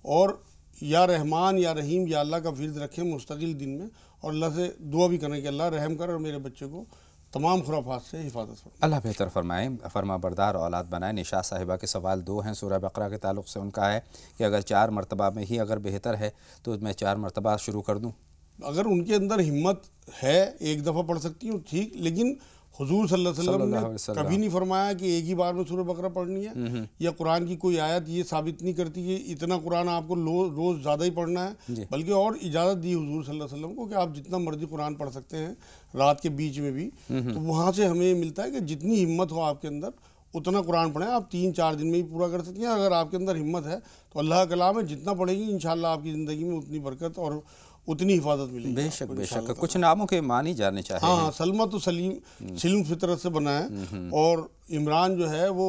और या रहमान या रहीम या अल्लाह का विर्द रखें मुस्तकिल दिन में, और अल्लाह से दुआ भी करें कि अल्लाह रहम कर और मेरे बच्चे को तमाम खुराफात से हिफाजत फरमाए।
अल्लाह बेहतर फरमाए, फरमा बरदार औलाद बनाए। निशात साहिबा के सवाल 2 हैं सूरह बकरा के ताल्लुक़ से। उनका है कि अगर 4 मरतबा में ही अगर बेहतर है तो मैं 4 मरतबा शुरू कर दूँ। अगर
उनके अंदर हिम्मत है, एक दफ़ा पढ़ सकती हूँ ठीक, लेकिन हुजूर सल्लल्लाहु अलैहि वसल्लम ने कभी नहीं फरमाया कि एक ही बार में सूरह बकरा पढ़नी है, या कुरान की कोई आयत ये साबित नहीं करती कि इतना कुरान आपको रोज़ ज़्यादा ही पढ़ना है, बल्कि और इजाज़त दी हुजूर सल्लल्लाहु अलैहि वसल्लम को कि आप जितना मर्जी कुरान पढ़ सकते हैं रात के बीच में भी। तो वहाँ से हमें मिलता है कि जितनी हिम्मत हो आपके अंदर उतना कुरान पढ़ें। आप 3-4 दिन में ही पूरा कर सकती हैं। अगर आपके अंदर हिम्मत है तो अल्लाह का कलाम है, जितना पढ़ेंगी इंशाअल्लाह आपकी ज़िंदगी में उतनी बरकत और उतनी हिफाजत मिलेगी।
बेशक बेशक। कुछ नामों के मानी जाने चाहिए।
हाँ, सलमा तो सिल्म फितरत से बना है, और इमरान जो है वो,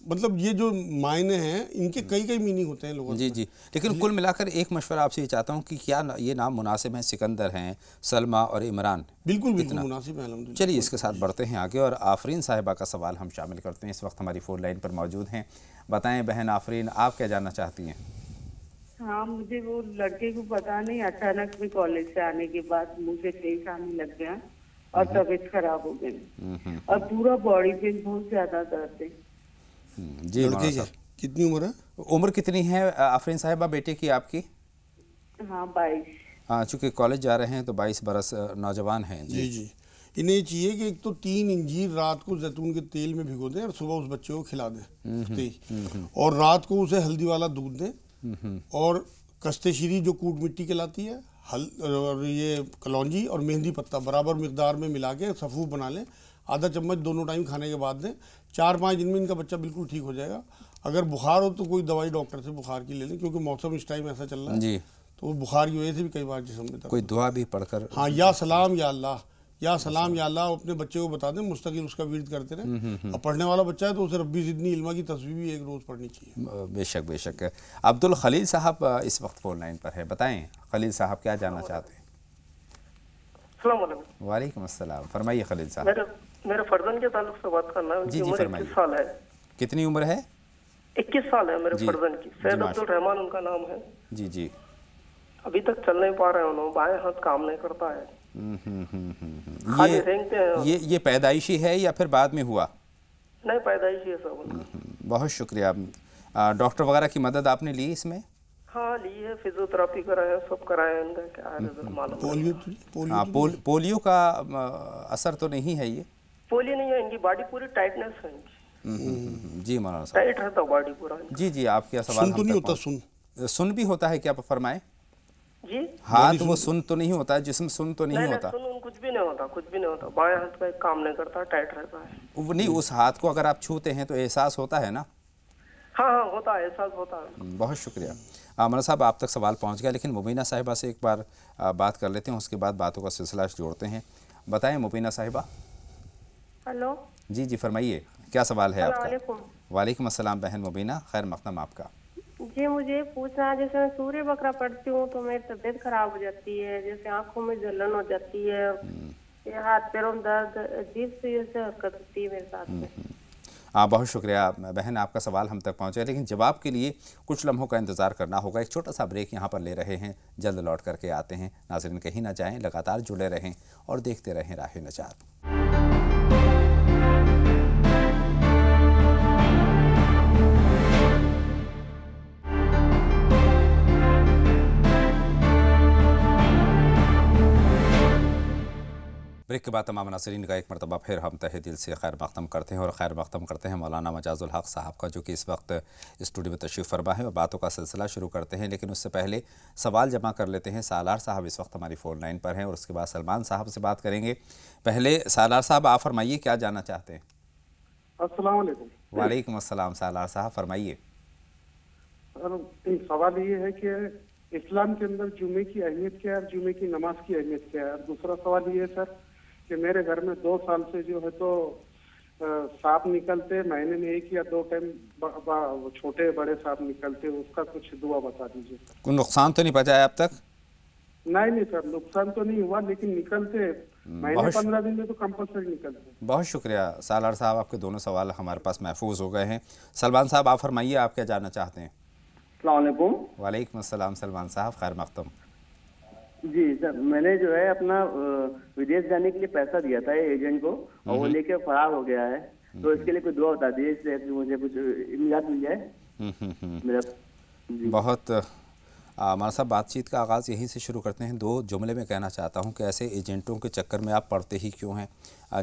मतलब ये जो मायने हैं इनके कई मीनिंग होते हैं लोगों।
जी जी। लेकिन कुल मिलाकर एक मशवरा आपसे ये चाहता हूँ कि क्या ये नाम मुनासिब हैं? सिकंदर हैं, सलमा और इमरान।
बिल्कुल बिल्कुल मुनासिब है अल्हम्दुलिल्लाह।
चलिए इसके साथ बढ़ते हैं आगे और आफरीन साहिबा का सवाल हम शामिल करते हैं। इस वक्त हमारी फ़ोन लाइन पर मौजूद हैं। बताएं बहन आफरीन, आप क्या जानना चाहती हैं?
हाँ, मुझे वो लड़के को पता नहीं, अचानक में कॉलेज से आने के बाद मुझे तेज आने लग गया और तबीयत खराब हो गई, और पूरा बॉडी पेन, बहुत ज्यादा दर्द है।
जी मौलाना,
कितनी उम्र है?
उम्र कितनी है आफरीन साहिबा बेटे की आपकी?
हाँ, 22।
हाँ, चूँकि कॉलेज जा रहे हैं तो 22 बरस नौजवान हैं।
जी जी। इन्हें चाहिए कि एक तो 3 इंजीर रात को जैतून के तेल में भिगो दें और सुबह उस बच्चे को खिला दें, और रात को उसे हल्दी वाला दूध दें, और कस्ते शीरी जो कूट मिट्टी कहलाती है, और ये कलौंजी और मेहंदी पत्ता बराबर मिकदार में मिला के सफ़ूफ बना लें। आधा चम्मच दोनों टाइम खाने के बाद दें। 4-5 दिन में इनका बच्चा बिल्कुल ठीक हो जाएगा। अगर बुखार हो तो कोई दवाई डॉक्टर से बुखार की ले लें, क्योंकि मौसम इस टाइम ऐसा चल रहा है
जी,
तो वो बुखार की वजह से भी कई बार जिस्म में
कोई दुआ भी पढ़कर,
हाँ, या सलाम या अल्लाह, या सलाम या अल्लाह अपने बच्चे को बता दें, मुस्तकिल उसका विर्द करते रहें। और पढ़ने वाला बच्चा है तो उसे रब्बी ज़िदनी इल्मा की तस्वीर भी एक रोज़ पढ़नी चाहिए।
बेशक बेशक। अब्दुल खलील साहब इस वक्त फ़ोन लाइन पर है। बताएं खलील साहब क्या जानना चाहते हैं? वालेकुम अस्सलाम, फरमाइए खलील साहब।
मेरे फर्जन के ताल्लुक से बात करना है।
जी जी फरमाइए।
21 साल है।
कितनी उम्र है?
21 साल है मेरे फर्जन की। सैयद अब्दुल रहमान उनका नाम है।
जी जी।
अभी तक चल नहीं पा रहे हैं, उन्होंने बाएं हाथ काम नहीं करता है।
ये रेंगते हैं। ये पैदाइशी है या फिर बाद में हुआ?
नहीं, पैदाइशी है सब।
बहुत शुक्रिया। डॉक्टर वगैरह की मदद आपने ली इसमें?
हाँ, ली है, फिजियोथेरेपी कराए हैं, सब कराए हैं। इनका क्या है मालूम?
पोलियो का असर तो नहीं है? ये
पोलियो नहीं है, इनकी बॉडी पूरी टाइटनेस है इनकी।
जी मौलाना साहब,
टाइट रहता बॉडी पूरा।
जी जी। आप क्या सवाल?
सुन तो नहीं होता?
सुन भी होता है क्या? फरमाएं
जी।
हाथ वो सुन तो नहीं होता, जिस्म सुन तो नहीं होता?
सुन कुछ भी नहीं होता, कुछ भी नहीं होता। बाएं हाथ का काम नहीं करता, टाइट रहता है।
वो नहीं, उस हाथ को अगर आप छूते हैं तो एहसास होता है ना?
हाँ होता है, एहसास होता है।
बहुत शुक्रिया। मौलाना साहब आप तक सवाल पहुंच गया, लेकिन मुबीना साहिबा से एक बार बात कर लेते हैं, उसके बाद बातों का सिलसिला जोड़ते हैं। बताएं मुबीना साहिबा।
हेलो
जी जी फरमाइए, क्या सवाल है आपका?
अस्सलाम
वालेकुम अस्सलाम बहन मुबीना, खैर मक़दम आपका।
जी, मुझे पूछना है, जैसे मैं सूर्य बकरा पढ़ती हूँ तो मेरी तबीयत खराब हो जाती है, जैसे आंखों में जलन हो जाती है, ये हाथ पैरों में दर्द, अजीब सी हरकत होती है मेरे साथ में।
बहुत शुक्रिया बहन, आपका सवाल हम तक पहुँचे, लेकिन जवाब के लिए कुछ लम्हों का इंतज़ार करना होगा। एक छोटा सा ब्रेक यहाँ पर ले रहे हैं, जल्द लौट करके आते हैं। नाज़रीन कहीं ना जाएँ, लगातार जुड़े रहें और देखते रहें राह निजात। ब्रेक के बाद तमाम नाज़रीन का एक मरतबा फिर हम तहे दिल से खैर मक़दम करते हैं, और खैर मक़दम करते हैं मौलाना मजाज़ुल हक़ साहब का, जो कि इस वक्त स्टूडियो में तशरीफ़ फरमा है, और बातों का सिलसिला शुरू करते हैं। लेकिन उससे पहले सवाल जमा कर लेते हैं। सालार साहब इस वक्त हमारी फ़ोन लाइन पर हैं, और उसके बाद सलमान साहब से बात करेंगे। पहले सालार साहब आप फरमाइए, क्या जानना चाहते हैं?
अस्सलाम वालेकुम।
वालेकुम अस्सलाम। सालार साहब फरमाइए।
सवाल ये है कि इस्लाम के अंदर जुमे की अहमियत क्या है और जुमे की नमाज की अहमियत क्या है। और दूसरा सवाल ये है सर कि मेरे घर में 2 साल से जो है तो सांप निकलते, महीने में 1 या 2 टाइम छोटे बड़े सांप निकलते, उसका कुछ दुआ बता दीजिए।
कोई नुकसान तो नहीं पहुंचा अब तक?
नहीं सर, नुकसान तो नहीं हुआ, लेकिन निकलते महीने 15 दिन में तो कंपल्सरी निकलते।
बहुत शुक्रिया सालार साहब, आपके दोनों सवाल हमारे पास महफूज हो गए हैं। सलमान साहब आप फरमाइए, आप क्या जानना चाहते हैं?
अस्सलाम वालेकुम।
वालेकुम अस्सलाम सलमान साहब, खैर मक़दम।
जी सर, मैंने जो है अपना विदेश जाने के लिए पैसा दिया था एजेंट को, और वो लेके फरार हो गया है, तो इसके लिए कोई दुआ बता दीजिए, इससे मुझे कुछ इमदाद मिल जाए मेरा।
बहुत हमारा साहब बातचीत का आगाज़ यहीं से शुरू करते हैं। 2 जुमले में कहना चाहता हूं कि ऐसे एजेंटों के चक्कर में आप पड़ते ही क्यों हैं,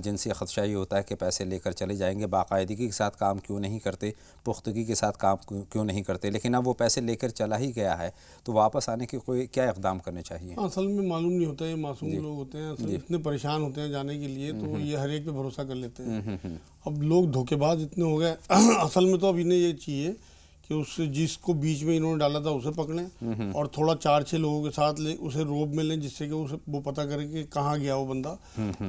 जिनसे ख़दशा ये होता है कि पैसे लेकर चले जाएंगे, बाकायदगी के साथ काम क्यों नहीं करते, पुख्तगी के साथ काम क्यों नहीं करते। लेकिन अब वो पैसे लेकर चला ही गया है, तो वापस आने के कोई क्या इक़दाम करने चाहिए?
असल में मालूम नहीं होता है, मासूम लोग होते हैं, असल इतने परेशान होते हैं जाने के लिए, तो ये हर एक पे भरोसा कर लेते हैं। अब लोग धोखेबाज इतने हो गए। असल में तो अब इन्हें ये चाहिए कि उससे जिसको बीच में इन्होंने डाला था उसे पकड़ें, और थोड़ा 4-6 लोगों के साथ ले उसे रोब में लें, जिससे कि उसे वो पता करे कि कहाँ गया वो बंदा।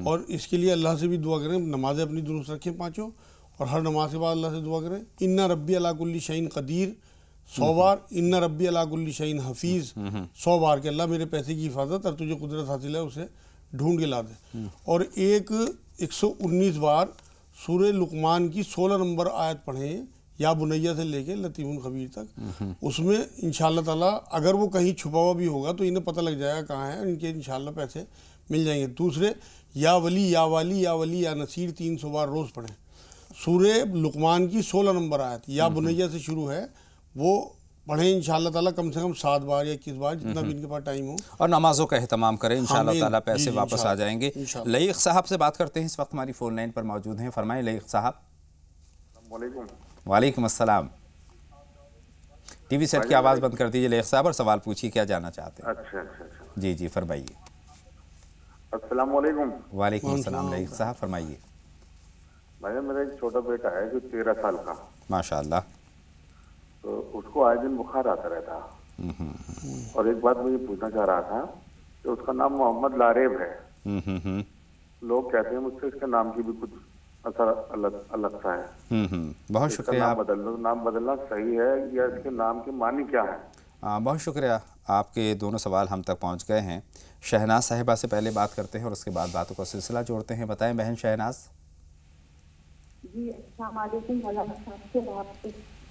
और इसके लिए अल्लाह से भी दुआ करें, नमाज़ें अपनी दुरुस्त रखें 5, और हर नमाज के बाद अल्लाह से दुआ करें, इन्ना रब्बी अला कुल्ली शैइन क़दीर 100 बार, इन्ना रब्बी अला कुल्ली शैइन हफीज़ 100 बार, के अल्लाह मेरे पैसे की हिफाजत और तुझे कुदरत हासिल है, उसे ढूंढ के ला दे। और 119 बार सूरह लुक़मान की 16 नंबर आयत पढ़ें, या बुनैया से लेके लतीफ़ुल खबीर तक। उसमें इंशाअल्लाह ताला अगर वो कहीं छुपा हुआ भी होगा तो इन्हें पता लग जाएगा कहाँ है, इनके इंशाअल्लाह पैसे मिल जाएंगे। दूसरे, या वली या वाली या वली या नसीर 300 बार रोज़ पढ़ें। सूरह लुक़मान की 16 नंबर आयत या बुनैया से शुरू है, वो पढ़ें इंशाअल्लाह ताला कम से कम 7 बार या 21 बार, जितना भी इनके पास टाइम हो, और
नमाजों का एहतमाम करें, इंशाअल्लाह ताला पैसे वापस आ जाएंगे। लईक़ साहब से बात करते हैं, इस वक्त हमारी फ़ोन लाइन पर मौजूद हैं। फरमाएं लईक़ साहब। वालेकुम अस्सलाम। टीवी सेट की आवाज़ बंद कर दीजिए लईक़ साहब, और सवाल पूछिए, क्या जानना चाहते हैं?
अच्छा।
जी फरमाइए।
अस्सलाम वालेकुम।
वालेकुम अस्सलाम लईक़ साहब, फरमाइए।
भाई मेरा एक छोटा बेटा है जो 13 साल का,
माशाअल्लाह,
तो उसको आए दिन बुखार आता रहता। और एक बात मुझे पूछना चाह रहा था कि उसका नाम मोहम्मद लारेब है। लोग कहते हैं मुझसे इसके नाम की भी कुछ असर अलग सा है।
बहुत शुक्रिया।
नाम बदलना सही है या इसके नाम के मानी क्या है?
बहुत शुक्रिया, आपके दोनों सवाल हम तक पहुंच गए हैं। शहनाज साहिबा से पहले बात करते हैं और उसके बाद बातों का सिलसिला जोड़ते हैं। बताएं बहन शहनाज।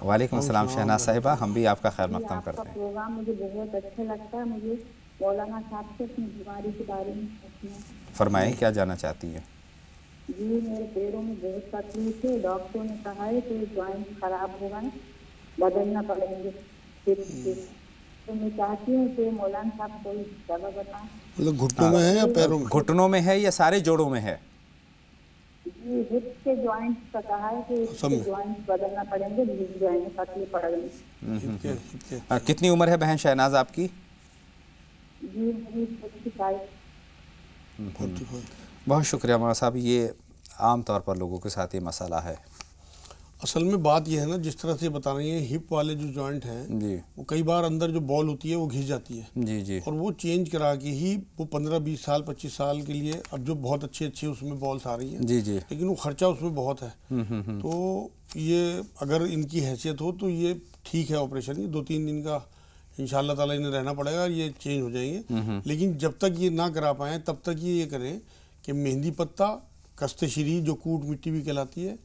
वालेकुम अस्सलाम शहनाज साहिबा, हम भी आपका खैर मक़दम करते हैं।
प्रोग्राम मुझे बहुत अच्छा लगता है, मुझे मौलाना साहब से अपनी बीमारी के बारे में पूछना है।
फरमाएं, क्या जानना चाहती हैं?
जी, मेरे पैरों में बहुत तकलीफ है, डॉक्टर ने कहा है कि जॉइंट खराब हो गए, बदलना पड़ेंगे। तो मैं चाहती हूँ कि मौलाना साहब कोई दवा बताएं।
मतलब घुटनों में है या पैरों में?
घुटनों में है या सारे जोड़ों में है?
जी, हिप के जॉइंट का कहा है कि जॉइंट बदलना पड़ेंगे, जॉइंट तकलीफ पड़ गई।
कितनी उम्र है बहन शहनाज आपकी?
जी, मेरी 45।
बहुत शुक्रिया मौलाना साहब, ये आम तौर पर लोगों के साथ ये मसला है।
असल में बात यह है ना, जिस तरह से बता रही हैं, हिप वाले जो जॉइंट हैं
जी,
वो कई बार अंदर जो बॉल होती है वो घिस जाती है
जी जी,
और वो चेंज करा के ही वो 15-20 साल 25 साल के लिए अब जो बहुत अच्छी उसमें बॉल्स आ रही हैं
जी जी,
लेकिन वो खर्चा उसमें बहुत है। तो ये अगर इनकी हैसियत हो तो ये ठीक है ऑपरेशन, ये 2-3 दिन का इंशाल्लाह ताला इन्हें रहना पड़ेगा, ये चेंज हो जाएंगे। लेकिन जब तक ये ना करा पाएँ तब तक ये करें कि मेहंदी पत्ता, कस्ते शरीर जो कूट मिट्टी भी कहलाती है,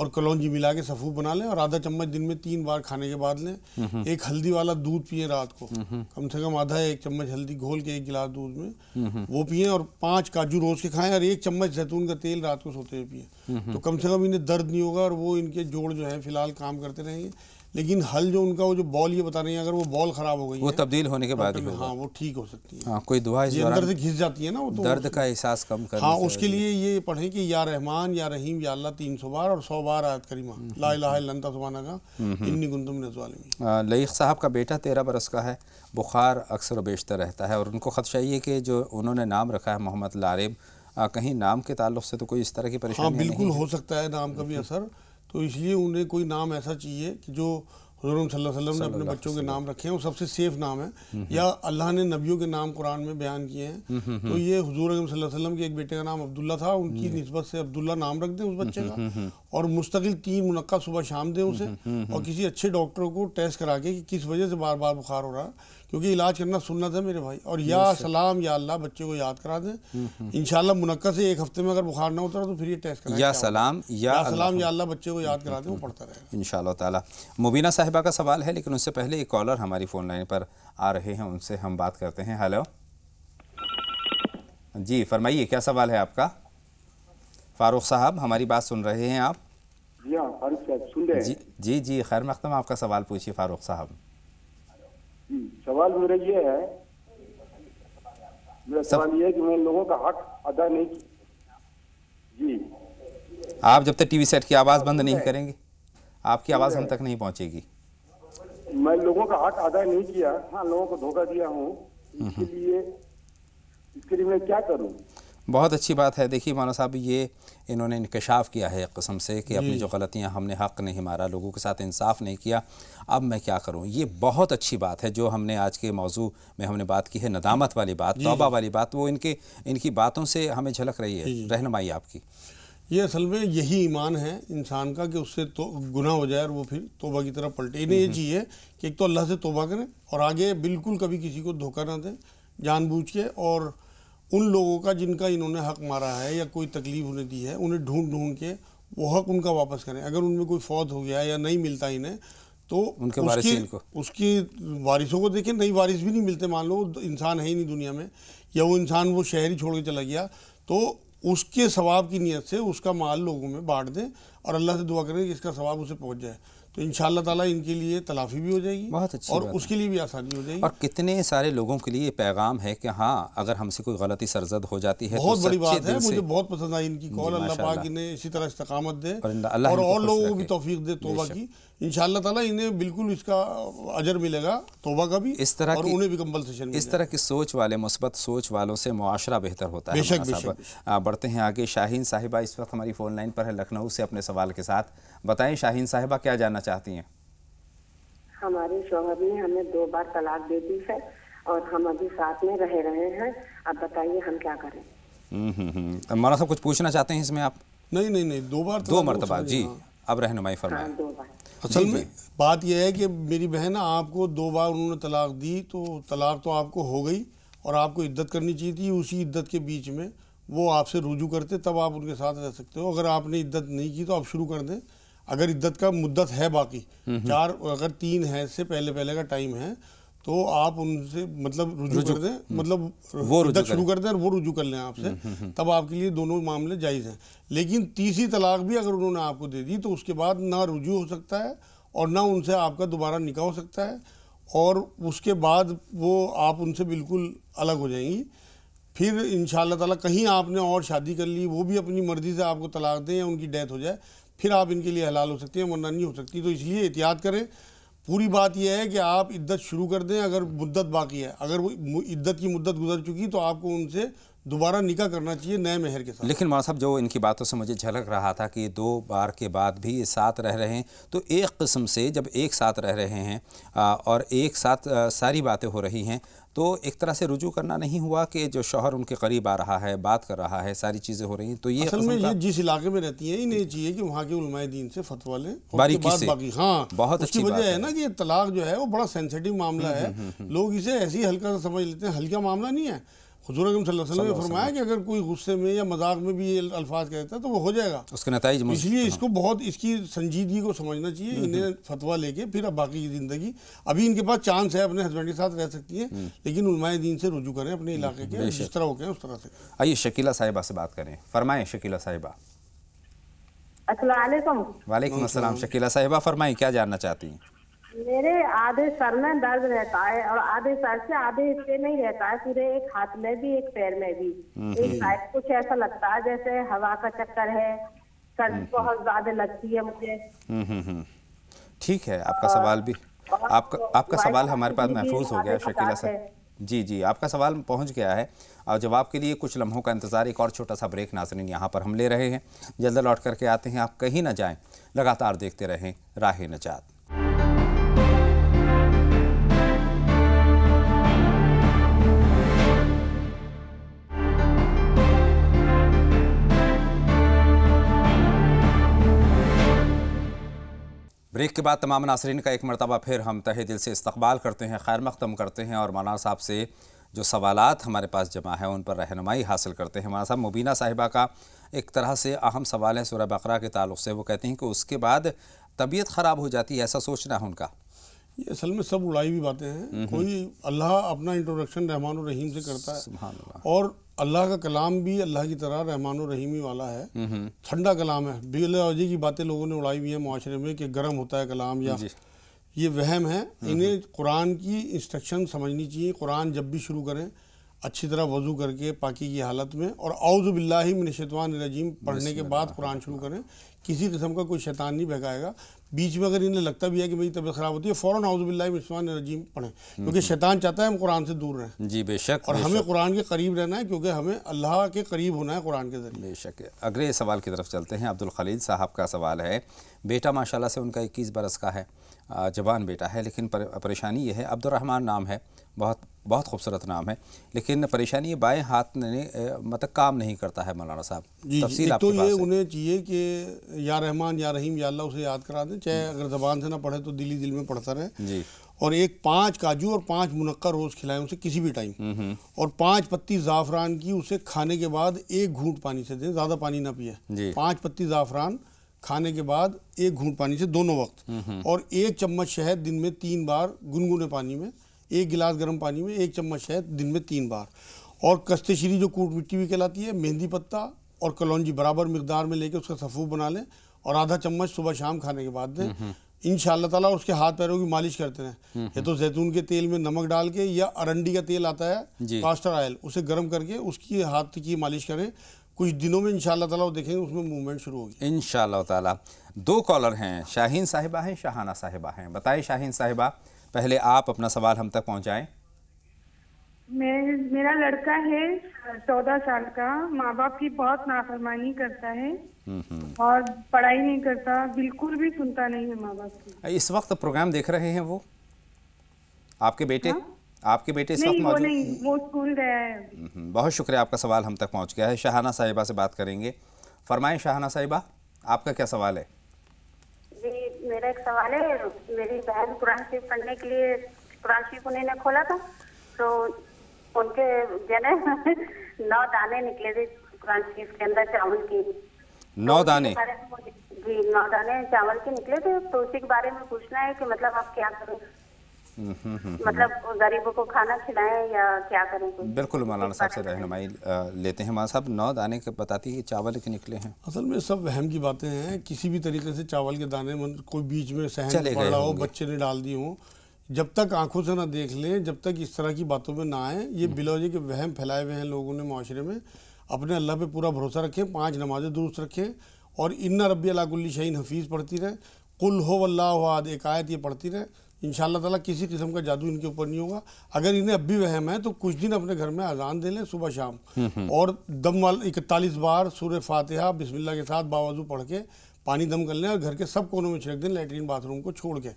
और कलौंजी मिला के सफ़ूफ बना लें और आधा चम्मच दिन में 3 बार खाने के बाद लें। एक हल्दी वाला दूध पिए रात को, कम से कम आधा 1 चम्मच हल्दी घोल के 1 गिलास दूध में वो पिए, और 5 काजू रोज़ के खाएं और 1 चम्मच जैतून का तेल रात को सोते हुए पिए। तो कम से कम इन्हें दर्द नहीं होगा और वो इनके जोड़ जो है फिलहाल काम करते रहेंगे। लेकिन हल जो उनका वो जो बॉल ये बता रही है, अगर वो बॉल खराब हो गई
वो तब्दील होने के बाद ही होगा।
हाँ, वो ठीक हो सकती है।
हाँ, कोई दुआ इस
अंदर से घिस जाती है ना वो, तो
दर्द का एहसास कम करने
हाँ, उसके लिए ये पढ़ें कि या रहमान या रहीम या अल्लाह 300 बार और 100 बार आयत करीमा ला इलाहा इल्ला अंता सुब्हानक इन्नी कुन्तु मिनज़ ज़ालिमीन।
लईक़ साहब का बेटा 13 बरस का है, बुखार अक्सर व बेशतर रहता है और उनको खदशा ये कि जो उन्होंने नाम रखा है मोहम्मद लारेब, कहीं नाम के ताल्लुक़ से तो कोई इस तरह की परेशानी?
हाँ, बिल्कुल हो सकता है नाम का भी असर, तो इसलिए उन्हें कोई नाम ऐसा चाहिए कि जो हुज़ूर सल्लल्लाहु अलैहि वसल्लम ने अपने बच्चों के नाम रखे हैं वो सबसे सेफ नाम है, या अल्लाह ने नबियों के नाम कुरान में बयान किए हैं। तो ये हुज़ूर सल्लल्लाहु अलैहि वसल्लम के एक बेटे का नाम अब्दुल्ला था, उनकी निस्बत से अब्दुल्ला नाम रख दें उस बच्चे का, और मुस्तकिल 3 मुनक्का सुबह शाम दें उसे, और किसी अच्छे डॉक्टर को टेस्ट करा के कि किस वजह से बार बार बुखार हो रहा है, क्योंकि इलाज करना सुन्नत है मेरे भाई। और या सलाम या अल्लाह बच्चे को याद करा दें, इंशाल्लाह मुनक्का से 1 हफ्ते में अगर बुखार ना उतरा तो फिर ये टेस्ट कराएं,
या सलाम या
अल्लाह बच्चे को याद करा दें, वो पढ़ता रहेगा
इंशाल्लाह ताला। मुबीना साहिबा का सवाल है, लेकिन उससे पहले एक कॉलर हमारी फ़ोन लाइन पर आ रहे हैं, उनसे हम बात करते हैं। हेलो जी, फरमाइए क्या सवाल है आपका? फारूक साहब हमारी बात सुन रहे हैं आप?
जी हाँ, फारूक साहब सुन रहे हैं।
जी जी, खैर मक़दम, आपका सवाल पूछिए फारूक साहब।
सवाल मेरा ये है, सवाल ये है कि मैं लोगों का हक अदा नहीं किया। जी,
आप जब तक टीवी सेट की आवाज़ बंद नहीं करेंगे आपकी आवाज़ हम तक नहीं पहुंचेगी।
मैं लोगों का हक अदा नहीं किया, हाँ लोगों को धोखा दिया हूँ, इसके लिए मैं क्या करूँ?
बहुत अच्छी बात है। देखिए मौलाना साहब, ये इन्होंने इंकशाफ किया है एक किस्म से कि अपनी जो गलतियां, हमने हक़ नहीं मारा, लोगों के साथ इंसाफ नहीं किया, अब मैं क्या करूं। ये बहुत अच्छी बात है जो हमने आज के मौजू में हमने बात की है, नदामत वाली बात, तौबा वाली बात, वो इनकी बातों से हमें झलक रही है। रहनुमाई आपकी।
ये असल में यही ईमान है इंसान का कि उससे तो गुनाह हो जाए और वो फिर तौबा की तरफ पलटे। इन्हें ये चाहिए कि एक तो अल्लाह से तौबा करें और आगे बिल्कुल कभी किसी को धोखा ना दें जानबूझ के, और उन लोगों का जिनका इन्होंने हक मारा है या कोई तकलीफ उन्हें दी है, उन्हें ढूंढ के वो हक उनका वापस करें। अगर उनमें कोई फौत हो गया या नहीं मिलता इन्हें, तो उसकी वारिसों को देखें। नई वारिस भी नहीं मिलते, मान लो इंसान है ही नहीं दुनिया में, या वो इंसान वो शहर ही छोड़ के चला गया, तो उसके सवाब की नीयत से उसका माल लोगों में बांट दें और अल्लाह से दुआ करें कि इसका सवाब उसे पहुंच जाए, तो इंशाअल्लाह ताला इनके लिए तलाफ़ी भी हो जाएगी,
बहुत अच्छी
और उसके लिए भी आसानी हो जाएगी।
और कितने सारे लोगों के लिए पैगाम है कि हाँ, अगर हमसे कोई गलती सरजद हो जाती है
बहुत
तो
बड़ी बात है। मुझे बहुत पसंद आई इनकी कॉल। अल्लाह पाक इन्हें इसी तरह इस्तकामत दे और लोगों को भी तौफीक दे तौबा की। इंशाअल्लाह ताला इन्हें बिल्कुल इसका अजर मिलेगा तौबा का भी,
इस तरह
और उन्हें भी कंपल्सेशन।
इस तरह की सोच वाले, मुस्बत सोच वालों से मुआशरा बेहतर होता है। बढ़ते हैं आगे। शाहीन साहिबा इस वक्त हमारी फ़ोन लाइन पर है लखनऊ से अपने सवाल के साथ। बताएं शाहीन साहिबा, क्या जानना चाहती हैं?
हमारे शौहर ने हमें 2 बार तलाक दे दी है और हम अभी साथ में रह रहे हैं, अब बताइए हम क्या करें?
मौलाना साहब कुछ पूछना चाहते हैं इसमें आप?
नहीं, 2
मरतबा। जी, अब रहनुमाई फरमाएं।
2 बार।
असल में बात यह है कि मेरी बहन, आपको 2 बार उन्होंने तलाक दी, तो तलाक तो आपको हो गई और आपको इद्दत करनी चाहिए थी। उसी इद्दत के बीच में वो आपसे रुजू करते, तब आप उनके साथ रह सकते हो। अगर आपने इद्दत नहीं की तो आप शुरू कर दें। अगर इद्दत का मुद्दत है बाकी 4, अगर 3 है से पहले का टाइम है, तो आप उनसे मतलब रुजू कर दें, मतलब वो इद्दत शुरू कर दें और वो रुजू कर लें आपसे, तब आपके लिए दोनों मामले जायज़ हैं। लेकिन तीसरी तलाक भी अगर उन्होंने आपको दे दी, तो उसके बाद ना रुजू हो सकता है और ना उनसे आपका दोबारा निकाह हो सकता है, और उसके बाद वो आप उनसे बिल्कुल अलग हो जाएंगी। फिर इंशाअल्लाह ताला कहीं आपने और शादी कर ली, वो भी अपनी मर्ज़ी से आपको तलाक दें या उनकी डेथ हो जाए, फिर आप इनके लिए हलाल हो सकती हैं, वरना नहीं हो सकती। तो इसलिए एहतियात करें। पूरी बात यह है कि आप इद्दत शुरू कर दें अगर मुद्दत बाकी है। अगर वो इद्दत की मुद्दत गुजर चुकी तो आपको उनसे दोबारा निकाह करना चाहिए नए मेहर के साथ।
लेकिन मौलाना साहब, जो इनकी बातों से मुझे झलक रहा था कि 2 बार के बाद भी ये साथ रह रहे हैं, तो एक किस्म से जब एक साथ रह रहे हैं और एक साथ सारी बातें हो रही हैं, तो एक तरह से रुजू करना नहीं हुआ कि जो शौहर उनके करीब आ रहा है, बात कर रहा है, सारी चीज़ें हो रही हैं। तो ये
असल में ये जिस इलाके में रहती हैं, इन्हें चाहिए कि वहाँ के उलमाए दीन से फतवा लें
बारीकी से।
बाकी हाँ,
बहुत
उसकी वजह है ना कि तलाक जो है वो बड़ा सेंसिटिव मामला है। लोग इसे ऐसे ही हल्का सा समझ लेते हैं, हल्का मामला नहीं है। हुज़ूर अकरम सल्लल्लाहु अलैहि वसल्लम ने फरमाया कि अगर कोई गुस्से में या मजाक में भी ये अल्फाज कहता है तो वो हो जाएगा,
उसके नतीजे।
इसलिए इसको बहुत इसकी संजीदगी को समझना चाहिए। इन्हें फतवा लेके फिर अब बाकी की ज़िंदगी, अभी इनके पास चांस है, अपने हस्बैंड के साथ रह सकती हैं, लेकिन उलमाए दीन से रुजू करें अपने इलाके के, जिस तरह हो गए उस तरह से।
आइए शकीला साहिबा से बात करें। फरमाएं शकीला साहिबा।
अस्सलाम वालेकुम।
वालेकुम अस्सलाम। शकीला साहिबा फरमाएं, क्या जानना चाहती हैं?
मेरे आधे सर में दर्द रहता है और आधे सर से आधे हिस्से में ही रहता है, पूरे एक हाथ में भी एक पैर में भी। एक साइड कुछ ऐसा लगता है जैसे हवा का चक्कर है, सर बहुत ज्यादा लगती है मुझे।
ठीक है, आपका सवाल भी आपका सवाल हमारे पास महफूज हो गया शकीला साहब। जी, आपका सवाल पहुंच गया है और जवाब के लिए कुछ लम्हों का इंतज़ार। एक और छोटा सा ब्रेक नाज़रीन यहाँ पर हम ले रहे हैं, जल्द लौट करके आते हैं। आप कहीं ना जाएं, लगातार देखते रहें राह नजात। ब्रेक के बाद तमाम नाज़रीन का एक मरतबा फिर हम तहे दिल से इस्तकबाल करते हैं, खैर मक़दम करते हैं और मौलाना साहब से जो सवालात हमारे पास जमा है उन पर रहनुमाई हासिल करते हैं। मौलाना साहब, मुबीना साहिबा का एक तरह से अहम सवाल है सूरह बकरा के ताल्लुक़ से। वो कहती हैं कि उसके बाद तबीयत ख़राब हो जाती है, ऐसा सोचना है उनका।
ये असल में सब उड़ाई हुई बातें हैं। कोई अल्लाह अपना इंट्रोडक्शन रहमान और रहीम से करता है, और अल्लाह का कलाम भी अल्लाह की तरह रहमान और रहीमी वाला है, ठंडा कलाम है। बेवजह की बातें लोगों ने उड़ाई हुई हैं माशरे में कि गर्म होता है कलाम, या ये वहम है। इन्हें कुरान की इंस्ट्रक्शन समझनी चाहिए। कुरान जब भी शुरू करें अच्छी तरह वज़ू करके पाकी की हालत में, और औज़ु बिल्लाहि मिनश शैतानिर रजीम पढ़ने के बाद कुरान शुरू करें। किसी किस्म का कोई शैतान नहीं बहकाएगा। बीच में अगर इन्हें लगता भी है कि मेरी तबीयत ख़राब होती है, फ़ौरन औज़ु बिल्लाहि मिनश शैतानिर रजीम पढ़ें, क्योंकि शैतान चाहता है हम कुरान से दूर रहें।
जी बेशक।
और हमें कुरान के करीब रहना है, क्योंकि हमें अल्लाह के करीब होना है कुरान के ज़रिए।
बेशक। अगले सवाल की तरफ चलते हैं। अब्दुल खलील साहब का सवाल है, बेटा माशाल्लाह से उनका 21 बरस का है, जवान बेटा है, लेकिन परेशानी ये है, अब्दुर्रहमान नाम है, बहुत खूबसूरत नाम है, लेकिन परेशानी ये बाएं हाथ ने मतलब काम नहीं करता है। मौलाना साहब तफसील आपके
तो
पास
ये
है।
उन्हें चाहिए कि या रहमान या रहीम या अल्लाह उसे याद करा दें, चाहे अगर ज़बान से ना पढ़े तो दिल में पढ़ता रहे
जी।
और 5 काजू और 5 मुनक्का रोज़ खिलाएं उसे किसी भी टाइम, और 5 पत्ती ज़ाफ़रान की उसे खाने के बाद 1 घूंट पानी से दें, ज़्यादा पानी ना पिए। 5 पत्ती ज़ाफ़रान खाने के बाद 1 घूंट पानी से दोनों वक्त, और 1 चम्मच शहद दिन में 3 बार गुनगुने पानी में, 1 गिलास गर्म पानी में 1 चम्मच शहद दिन में 3 बार। और कस्तेशीरी जो कूट मिट्टी भी कहलाती है, मेहंदी पत्ता और कलौंजी बराबर मिकदार में लेके उसका सफ़ूफ बना लें और आधा चम्मच सुबह शाम खाने के बाद दें। इंशाअल्लाह ताला उसके हाथ पैरों की मालिश करते रहें, या तो जैतून के तेल में नमक डाल के, या अरंडी का तेल आता है कास्टर ऑयल, उसे गर्म करके उसकी हाथ की मालिश करें। कुछ दिनों में इंशाअल्लाह ताला वो देखेंगे उसमें मूवमेंट शुरू होगी
इंशाअल्लाह ताला। 2 कॉलर हैं, शाहीन साहिबा हैं, शहाना साहिबा हैं। बताइए शाहीन साहिबा, पहले आप अपना सवाल हम तक पहुंचाएं।
मेरा लड़का है 14 साल का, माँ बाप की बहुत नाफरमानी करता है और पढ़ाई नहीं करता, बिल्कुल भी सुनता नहीं है माँ बाप की।
इस वक्त प्रोग्राम देख रहे हैं वो आपके बेटे?
हाँ?
आपके बेटे इस वक्त मौजूद?
नहीं, वो स्कूल गया है।
बहुत शुक्रिया, आपका सवाल हम तक पहुंच गया है। शहाना साहिबा से बात करेंगे। फरमाएं शहाना साहिबा, आपका क्या सवाल है?
जी, मेरा एक सवाल है। मेरी बहन कुरान शरीफ पढ़ने के लिए कुरान शरीफ उन्होंने खोला था, तो उनके जने 9 दाने निकले थे कुरान शरीफ के अंदर चावल की।
9 दाने?
जी, 9 दाने चावल के निकले थे, तो उसी के बारे में पूछना है कि मतलब आप क्या करें, मतलब गरीबों को खाना खिलाएं या क्या करें?
बिल्कुल, मौलाना साहब से रहनुमाई लेते हैं। मौलाना साहब, 9 दाने के बताती है चावल के निकले हैं।
असल में सब वहम की बातें हैं। किसी भी तरीके से चावल के दाने कोई बीच में सहन पड़ रहा हो, बच्चे ने डाल दिए हों, जब तक आंखों से ना देख लें, जब तक इस तरह की बातों में ना आए, ये बिलौजे के वहम फैलाए हुए हैं लोगों ने माशरे में। अपने अल्लाह पे पूरा भरोसा रखें, 5 नमाजें दुरुस्त रखें, और इन्ना रब्बी अला कुल्ली शैइन हफीज़ पढ़ती रहे, कुल हो वल्लाहु अहद एक आयत ये पढ़ती रहे। इंशाअल्लाह ताला किसी किस्म का जादू इनके ऊपर नहीं होगा। अगर इन्हें अब भी वहम है तो कुछ दिन अपने घर में अजान दे लें सुबह शाम और दम वाला 41 बार सूरह फातिहा बिस्मिल्लाह के साथ बावजू पढ़ के पानी दम कर लें और घर के सब कोनों में छिड़क दें, लैट्रीन बाथरूम को छोड़ के,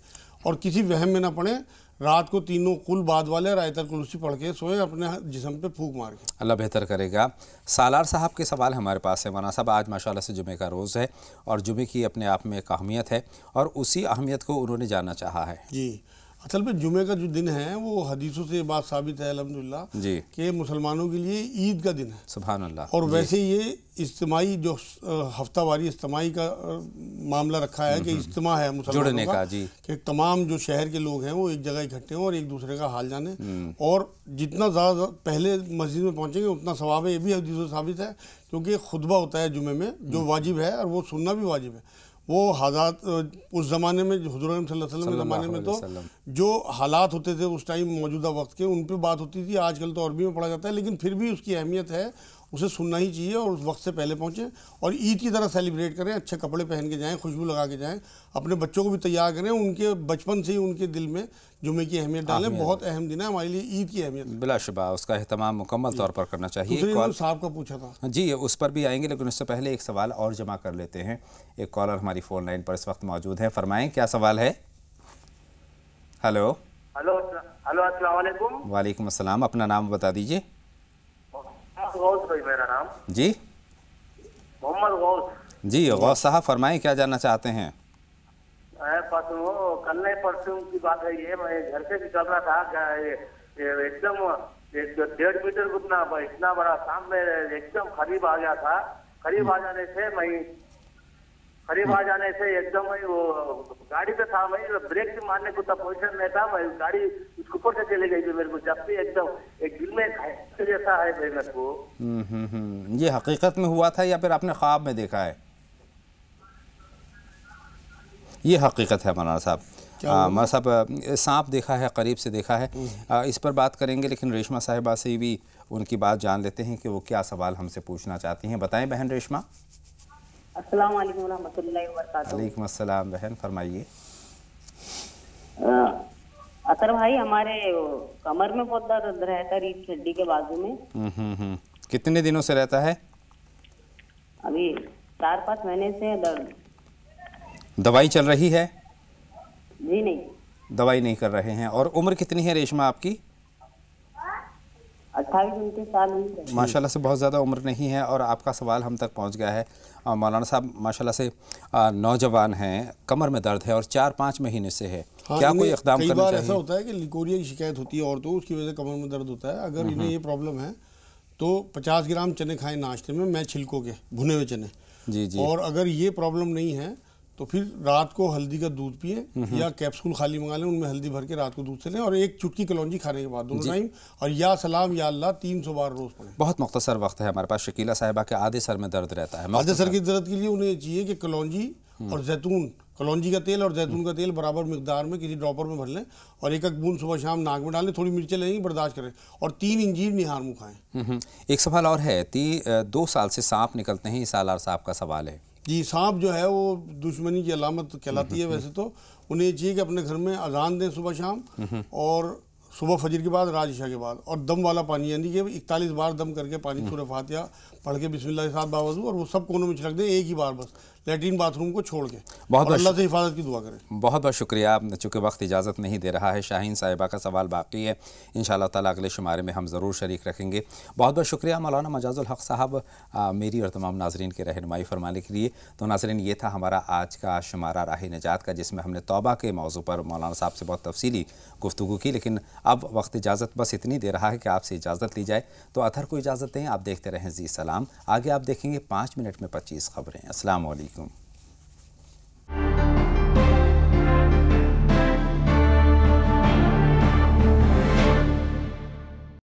और किसी वहम में ना पड़े। रात को तीनों कुल बाद वाले और आयतल कुर्सी पढ़ के सोए, अपने जिस्म पे फूंक मार के।
अल्लाह बेहतर करेगा। सालार साहब के सवाल हमारे पास है। मौलाना साहब, आज माशाल्लाह से जुमे का रोज़ है और जुमे की अपने आप में एक अहमियत है और उसी अहमियत को उन्होंने जानना चाहा है।
जी, असल में जुमे का जो दिन है वो हदीसों से बात साबित है अल्हम्दुलिल्लाह
जी
कि मुसलमानों के लिए ईद का दिन है।
सुभान अल्लाह।
और वैसे ये इज्तिमाई जो हफ्तावारी इज्तिमाई का मामला रखा है कि इज्तिमा है मुसलमानों का
जी
कि तमाम जो शहर के लोग हैं वो एक जगह इकट्ठे हों और एक दूसरे का हाल जाने, और जितना ज़्यादा पहले मस्जिद में पहुँचेंगे उतना सवाब है। ये भी हदीसों से साबित है, क्योंकि खुतबा होता है जुमे में जो वाजिब है और वो सुनना भी वाजिब है। वो हालात उस ज़माने में हुज़ूर सल्लल्लाहु अलैहि वसल्लम के ज़माने में तो जो हालात होते थे उस टाइम मौजूदा वक्त के, उन पे बात होती थी। आजकल तो अरबी में पढ़ा जाता है, लेकिन फिर भी उसकी अहमियत है, उसे सुनना ही चाहिए और उस वक्त से पहले पहुँचें और ईद की तरह सेलिब्रेट करें। अच्छे कपड़े पहन के जाएँ, खुशबू लगा के जाएँ, अपने बच्चों को भी तैयार करें, उनके बचपन से ही उनके दिल में जुमे की अहमियत डालें। बहुत अहम दिन है हमारे लिए ईद की अहमियत,
बिलाशुबा उसका अहतमाम मुकम्मल तौर पर करना चाहिए।
कॉल साहब का पूछा था
जी, उस पर भी आएंगे, लेकिन उससे पहले एक सवाल और जमा कर लेते हैं। एक कॉलर हमारी फ़ोन लाइन पर इस वक्त मौजूद है, फरमाएं क्या सवाल है। हेलो
हेलो हेलो, अस्सलाम वालेकुम।
वालेकुम अस्सलाम, अपना नाम बता दीजिए।
गौस भाई मेरा नाम
जी,
मोहम्मद गौस जी।
गौस साहब फरमाएं क्या जानना चाहते हैं।
कल परसों की बात है, ये मैं घर से निकल रहा था, एकदम 1.5 मीटर इतना बड़ा सामने एकदम करीब आ गया था। करीब आ जाने से एकदम वो गाड़ी पे था, मैं ब्रेक भी मारने को तब पोजिशन में था, मैं गाड़ी उसके ऊपर से चली गई। मेरे को जब भी एकदम एक दिल में जैसा है मेरे को।
ये हकीकत में हुआ था या फिर आपने ख्वाब में देखा है? ये हकीकत है मौलाना साहब। मौलाना साहब, सांप देखा है, करीब से देखा है, इस पर बात करेंगे, लेकिन रेशमा साहिबा से भी उनकी बात जान लेते हैं कि वो क्या सवाल हमसे पूछना चाहती हैं। बताएं बहन रेशमा।
अस्सलाम वालेकुम व रहमतुल्लाहि व बरकातहू।
वालेकुम अस्सलाम बहन, फरमाइए।
अतर भाई, हमारे कमर में बहुत दर्द रहता है, रीढ़ की हड्डी के बाजू में।
कितने दिनों से रहता है?
अभी 4-5 महीने से दर्द।
दवाई चल रही है?
जी नहीं,
दवाई नहीं कर रहे हैं। और उम्र कितनी है रेशमा आपकी?
28-29 साल हुई है।
माशाल्लाह से बहुत ज़्यादा उम्र नहीं है और आपका सवाल हम तक पहुंच गया है। मौलाना साहब माशाल्लाह से नौजवान हैं, कमर में दर्द है और 4-5 महीने से है।
हाँ,
क्या कोई इक़दाम करना चाहिए?
कई बार ऐसा होता है कि लिकोरिया की शिकायत होती है औरतों को, उसकी वजह से कमर में दर्द होता है। अगर इन्हें ये प्रॉब्लम है तो 50 ग्राम चने खाएं नाश्ते में, मैं छिलकों के भुने हुए चने
जी जी।
और अगर ये प्रॉब्लम नहीं है तो फिर रात को हल्दी का दूध पिए या कैप्सूल खाली मंगा लें, उनमें हल्दी भर के रात को दूध से लें और एक चुटकी कलौंजी खाने के बाद दोनों टाइम, और या सलाम या अल्लाह 300 बार रोज पढ़ें।
बहुत मुख्तसर वक्त है हमारे पास। शकीला साहिबा के आधे सर में दर्द रहता है।
आधे सर की दर्द के लिए उन्हें ये चाहिए कि कलौंजी और जैतून, कलौंजी का तेल और जैतून का तेल बराबर मिकदार में किसी ड्रॉपर में भर लें और एक बूंद सुबह शाम नाक में डालें, थोड़ी मिर्चें लेंगी, बर्दाश्त करें, और 3 इंजीर निहार मुँह खाएँ।
एक सवाल और है, 2 साल से सांप निकलते हैं, सालार साहब का सवाल है।
जी, सांप जो है वो दुश्मनी की अलामत कहलाती है। वैसे तो उन्हें चाहिए कि अपने घर में अजान दें सुबह शाम, और सुबह फजर के बाद, रात इशा के बाद, और दम वाला पानी, यानी कि 41 बार दम करके पानी सूरह फातिहा पढ़ के बिस्मिल्लाह के साथ बावजू, और वो सब कोनों में छिड़क दें एक ही बार बस, लैट्रीन बाथरूम को छोड़ के। बहुत अल्लाह से हिफाजत की दुआ करें।
बहुत बहुत शुक्रिया। चूँकि वक्त इजाज़त नहीं दे रहा है, शाहीन साहिबा का सवाल बाकी है, इंशाअल्लाह ताला अगले शुमारे में हम ज़रूर शरीक रखेंगे। बहुत बहुत शुक्रिया मौलाना मजाजुल हक़ साहब मेरी और तमाम नाजरीन के रहनुमाई फरमाने के लिए। तो नाजरीन, ये था हमारा आज का शुमारा राह निजात का, जिसमें हमने तौबा के मौजू पर मौलाना साहब से बहुत तफसीली गुफ्तगू की। लेकिन अब वक्त इजाज़त बस इतनी दे रहा है कि आपसे इजाज़त ली जाए। तो अतहर को इजाज़त दें। आप देखते रहें जी सलाम। आगे आप देखेंगे 5 मिनट में 25 खबरें। अस्सलाम वालेकुम।